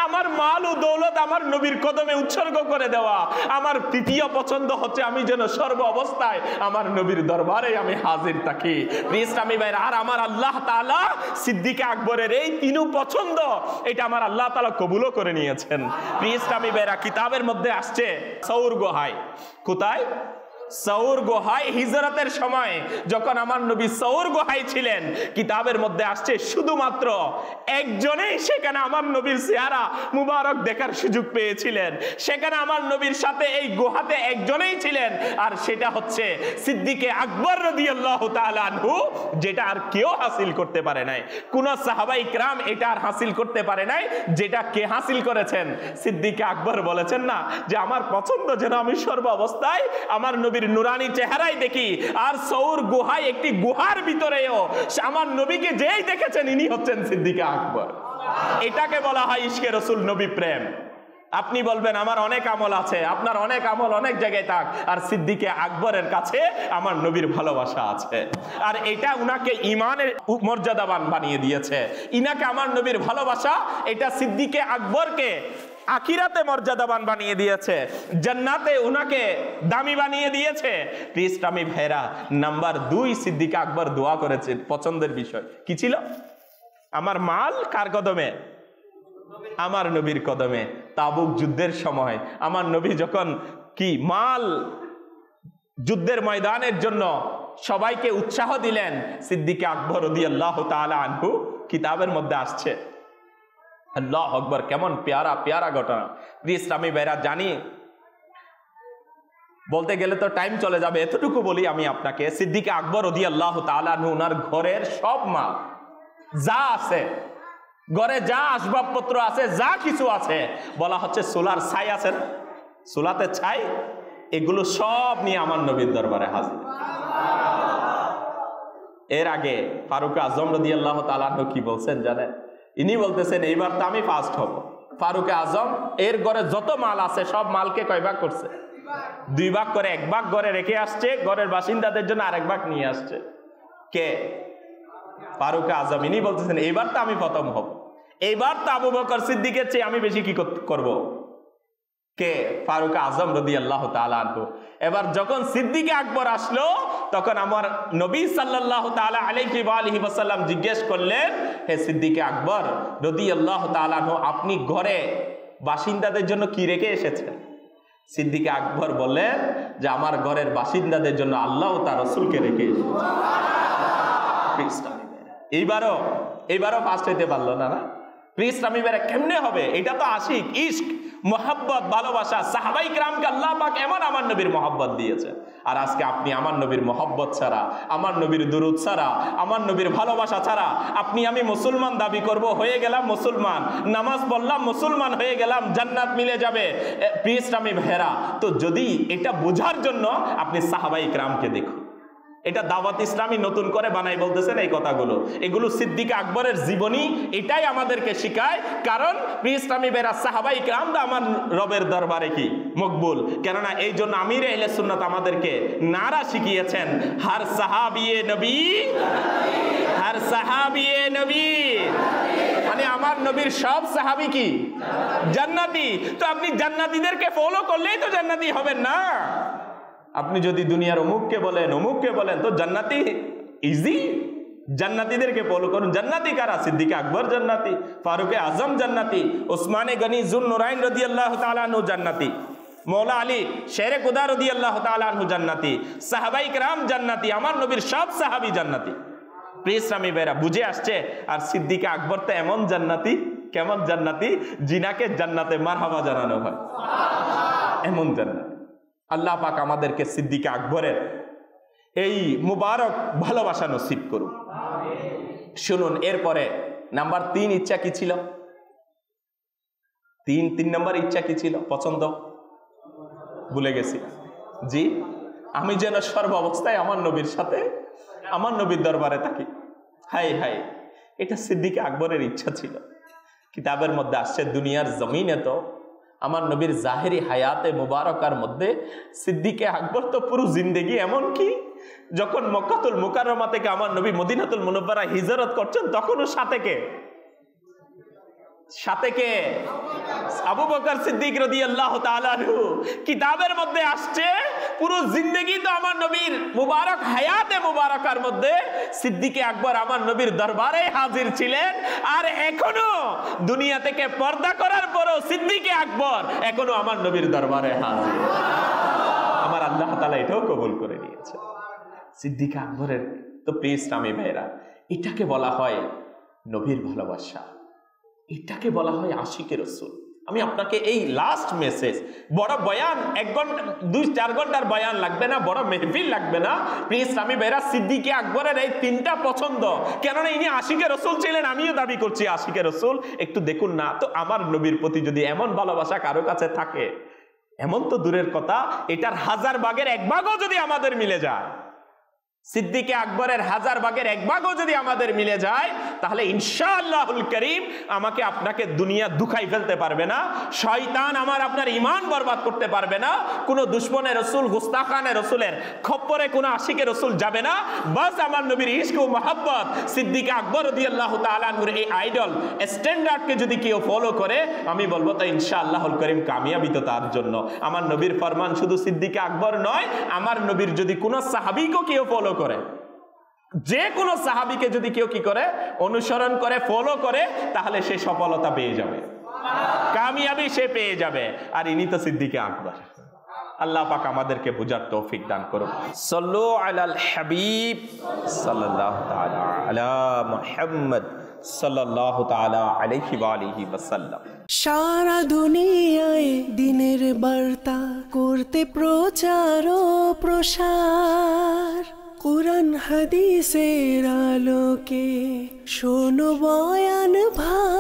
আমার মাল ও দৌলত আমার নবীর কদমে উৎসর্গ করে দেওয়া, আমার তৃতীয় পছন্দ হচ্ছে আমি যেন সর্ব অবস্থায় আমার নবীর দরবারে আমি হাজির থাকি। ইসলামী ভাইরা, আর আমার আল্লাহ তাআলা সিদ্দিকে আকবরের এই তিনু পছন্দ এটা আমার আল্লাহ তাআলা কবুলও করে নিয়েছেন। ইসলামী ভাইরা, কিতাবের মধ্যে আসছে সৌর গুহায়, কোথায়? সৌর গুহায় হিজরতের সময় যখন আমার নবী সৌর গুহায় ছিলেন, কিতাবের মধ্যে আসছে শুধুমাত্র একজনেই সেখানে আমার নবীর চেহারা মুবারক দেখার সুযোগ পেয়েছিলেন। সেখানে আমার নবীর সাথে এই গুহাতে একজনেই ছিলেন, আর সেটা হচ্ছে সিদ্দিকে আকবর রাদিয়াল্লাহু তাআলা আনহু, যেটা আর কেউ হাসিল করতে পারে নাই। কোন সাহাবাই কিরাম এটা আর হাসিল করতে পারে নাই, যেটা কে হাসিল করেছেন? সিদ্দিকে আকবর বলেছেন না যে আমার পছন্দ যেন আমি সর্ব অবস্থায় আমার নবীর নুরানি চেহারাই দেখি। আর সৌর গুহায় একটি গুহার ভিতরেও আমার নবীকে যেই দেখেছেন ইনি হচ্ছেন সিদ্দিকে আকবর। এটাকে বলা হয় ইশকে রাসূল, নবী প্রেম। আপনি বলবেন আমার অনেক আমল আছে, আপনার অনেক আমল অনেক জায়গায় থাক, আর সিদ্দিকে আকবরের কাছে আমার নবীর ভালোবাসা আছে, আর এটা উনাকে ঈমানের মর্যাদাবান বানিয়ে দিয়েছে। ইনাকে আমার নবীর ভালোবাসা এটা সিদ্দিকে আকবরকে আখিরাতে মর্যাদাবান বানিয়ে দিয়েছে, জান্নাতে উনাকে দামি বানিয়ে দিয়েছে। ইসলামী ভাইরা, নাম্বার 2 সিদ্দিকে আকবর দোয়া করেছে পছন্দের বিষয় কি ছিল? আমার মাল কার কদমে? আমার নবীর কদমে। তাবুক যুদ্ধের সময় আমার নবী যখন কি মাল যুদ্ধের ময়দানের জন্য সবাইকে উৎসাহ দিলেন, সিদ্দিকে আকবর রাদিয়াল্লাহু তাআলা আনহু কিতাবের মধ্যে আসছে। আল্লাহু আকবার, কেমন প্যারা প্যারা ঘটনা। ইসলামী ভাইরা, জানি বলতে গেলে তো টাইম চলে যাবে, এতটুকু বলি আমি আপনাকে। সিদ্দিকে আকবর রাদিয়াল্লাহু তাআলা আনহু ওনার ঘরের সব মাল যা আছে, ঘরে যা আসবাবপত্র আছে, যা কিছু আছে, বলা হচ্ছে সোলার ছাই আছে না, সোলাতে ছাই, এগুলো সব নিয়ে আমার নবীর দরবারে হাজির। এর আগে ফারুক আজম রাদিয়াল্লাহু তাআলা আনহু কি বলছেন জানেন? ইনি বলতেছেন এইবার তো আমি ফার্স্ট হব। ফারুক আজম এর ঘরে যত মাল আছে সব মালকে কয় ভাগ করছে? 2 ভাগ করে, 1 ভাগ ঘরে রেখে আসছে, ঘরের বাসিন্দাদের জন্য আরেক ভাগ নিয়ে আসছে। কে? ফারুক আজম। ইনি বলতেছেন এইবার তো আমি প্রথম হব, এইবার তো আবু বকর সিদ্দিকের চেয়ে আমি বেশি কি করব? কে? ফারুক আজম রাদিয়াল্লাহু তাআলা আনহু। এবার যখন সিদ্দিকে আকবর আসলো, তখন আমার নবী সাল্লাল্লাহু তাআলা আলাইহি ওয়া আলিহি ওয়াসাল্লাম জিজ্ঞেস করলেন, হে সিদ্দিকে আকবর রাদিয়াল্লাহু তাআলা আনহু, আপনি ঘরে বাসিন্দাদের জন্য কি রেখে এসেছেন? সিদ্দিকে আকবর বললেন যে আমার ঘরের বাসিন্দাদের জন্য আল্লাহ ও তার রাসূলকে রেখে এসেছেন। এইবারও ফার্স্ট হইতে পারলো না। ইসলামী ভাইরা, কেমনে হবে? এটা তো আশিক, ইশক, মোহাব্বত, ভালোবাসা। সাহাবাই কিরামকে আল্লাহ পাক এমন আমার নবীর মোহাব্বত দিয়েছে, আর আজকে আপনি আমার নবীর মোহাব্বত ছাড়া, আমার নবীর দুরূদ ছাড়া, আমার নবীর ভালোবাসা ছাড়া আপনি আমি মুসলমান দাবি করব, হয়ে গেলাম মুসলমান, নামাজ পড়লাম মুসলমান হয়ে গেলাম, জান্নাত মিলে যাবে। ইসলামী ভাইরা, তো যদি এটা বোঝার জন্য আপনি সাহাবাই কিরামকে দেখুন, এটা দাওয়াত ইসলামী নতুন করে বানাই বলতেছেন এই কথাগুলো। এগুলো সিদ্দিক আকবরের জীবনী, এটাই আমাদেরকে শিখায়। কারণ ইসলামী বেরা সাহাবাই কেরামরা আমার রবের দরবারে কি মকবুল। কেননা এই জন্য আমির আহলে সুন্নাত আমাদেরকে নারা শিখিয়েছেন, হার সাহাবিয়ে নবী, হার সাহাবিয়ে নবী, মানে আমার নবীর সব সাহাবী কি জান্নাতি। তো আপনি জান্নাতীদেরকে ফলো করলেই তো জান্নাতি হবেন না। আপনি যদি দুনিয়ার অমুককে বলেন তো জান্নাতি ইজি। জান্নাতীদেরকে ফলো করুন। জান্নাতি কারা? সিদ্দিক আকবর জান্নাতি, ফারুক আজম জান্নাতি, ওসমানে গনি যুন্নুরাইন রাদিয়াল্লাহু তাআলা আনহু জান্নাতি, মৌলা আলী শেরে খুদা রাদিয়াল্লাহু তাআলা আনহু জান্নাতি, সাহাবাই কেরাম জান্নাতি, আমার নবীর সব সাহাবী জান্নাতি। ইসলামী ভাইরা বুঝে আসছে। আর সিদ্দিক আকবর তো এমন জান্নাতি, কেমন জান্নাতি, জিনাকে জান্নাতে মারহাবা জানানো হয়, এমন জান্নাতি। আল্লাহ পাক আমাদেরকে সিদ্দিক আকবরের এই মুবারক ভালোবাসা নসিব করুন। শুনুন, এরপরে নাম্বার 3 ইচ্ছা কি ছিল? 3 নম্বর ইচ্ছা কি ছিল? পছন্দ ভুলে গেছি। জি, আমি যেন সর্ব অবস্থায় আমার নবীর সাথে, আমার নবীর দরবারে থাকি। হাই হাই, এটা সিদ্দিক আকবরের ইচ্ছা ছিল। কিতাবের মধ্যে আসছে, দুনিয়ার জমিনে তো আমার নবীর জাহেরি হায়াতে মুবারকার মধ্যে সিদ্দিকে আকবর তো পুরো জিন্দেগি, এমন কি যখন মক্কাতুল মুকাররমা থেকে আমার নবী মদিনাতুল মুনাওয়ারা হিজরত করছেন, তখনও সাথে কে আবু বকর সিদ্দিক রাদিয়াল্লাহু তাআলা আনহু। কিতাবের মধ্যে আসছে পুরো জিন্দেগি তো আমার নবীর মুবারক হায়াতে মুবারকার মধ্যে সিদ্দিকে আকবর আমার নবীর দরবারে হাজির ছিলেন। আর এখনো দুনিয়া থেকে পর্দা করার পরও সিদ্দিকে আকবর এখনো আমার নবীর দরবারে হাজির। আমার আল্লাহ তাআলা এটাও কবুল করে নিয়েছে। সিদ্দিক আকবরের তো প্রিয় ইসলামী ভাইরা, এটাকে বলা হয় নবীর ভালোবাসা, এটাকে বলা হয় আশিকে রাসূল। আমি আপনাকে এই লাস্ট মেসেজ, বড় বয়ান 1 ঘন্টা 2-4 ঘন্টার বয়ান লাগবে না, বড় মেহফিল লাগবে না। প্রিয় ইসলামী ভাইরা, সিদ্দিকে আকবরের এই 3টা পছন্দ, কেননা ইনি আশিকে রাসূল ছিলেন, আমিও দাবি করছি আশিকে রাসূল। একটু দেখুন না তো, আমার নবীর প্রতি যদি এমন ভালোবাসা কারো কাছে থাকে, এমন তো দূরের কথা, এটার 1000 ভাগের 1 ভাগও যদি আমাদের মিলে যায়, সিদ্দিকে আকবরের 1000 ভাগের 1 ভাগও যদি আমাদের মিলে যায়, তাহলে ইনশাআল্লাহুল করিম আমাকে আপনাকে দুনিয়া দুখাই ফেলতে পারবে না। শয়তান আমার আপনার ঈমান বরবাদ করতে পারবে না। কোনো দুশমনে রাসূল, গুস্তাখানে রাসূলের খপ্পরে কোনো আশিকে রাসূল যাবে না। বাস আমার নবীর ইশক ও মহব্বত, সিদ্দিক আকবর রাদিয়াল্লাহু তাআলা আনহুর এই আইডল স্ট্যান্ডার্ডকে যদি কেউ ফলো করে, আমি বলবো তো ইনশাআল্লাহুল করিম কামিয়াবি তো তার জন্য। আমার নবীর ফরমান শুধু সিদ্দিকে আকবর নয়, আমার নবীর যদি কোনো সাহাবীকে কেউ ফলো করে, যে কোনো সাহাবীকে যদি কেউ কি করে অনুসরণ করে, ফলো করে, তাহলে সে সফলতা পেয়ে যাবে, কামিয়াবি সে পেয়ে যাবে। আর ইনি তো সিদ্দিকে আকবর। আল্লাহ পাক আমাদেরকে বুঝার তৌফিক দান করুন। সাল্লু আলাল হাবিব সাল্লাল্লাহু তাআলা আলা মুহাম্মদ সাল্লাল্লাহু তাআলা আলাইহি ওয়া আলিহি ওয়াসাল্লাম। সারা দুনিয়ায় দিনের বার্তা করতে প্রচার ও প্রসার, কুরআন হাদিসের আলোকে শোনো বয়ান ভাই।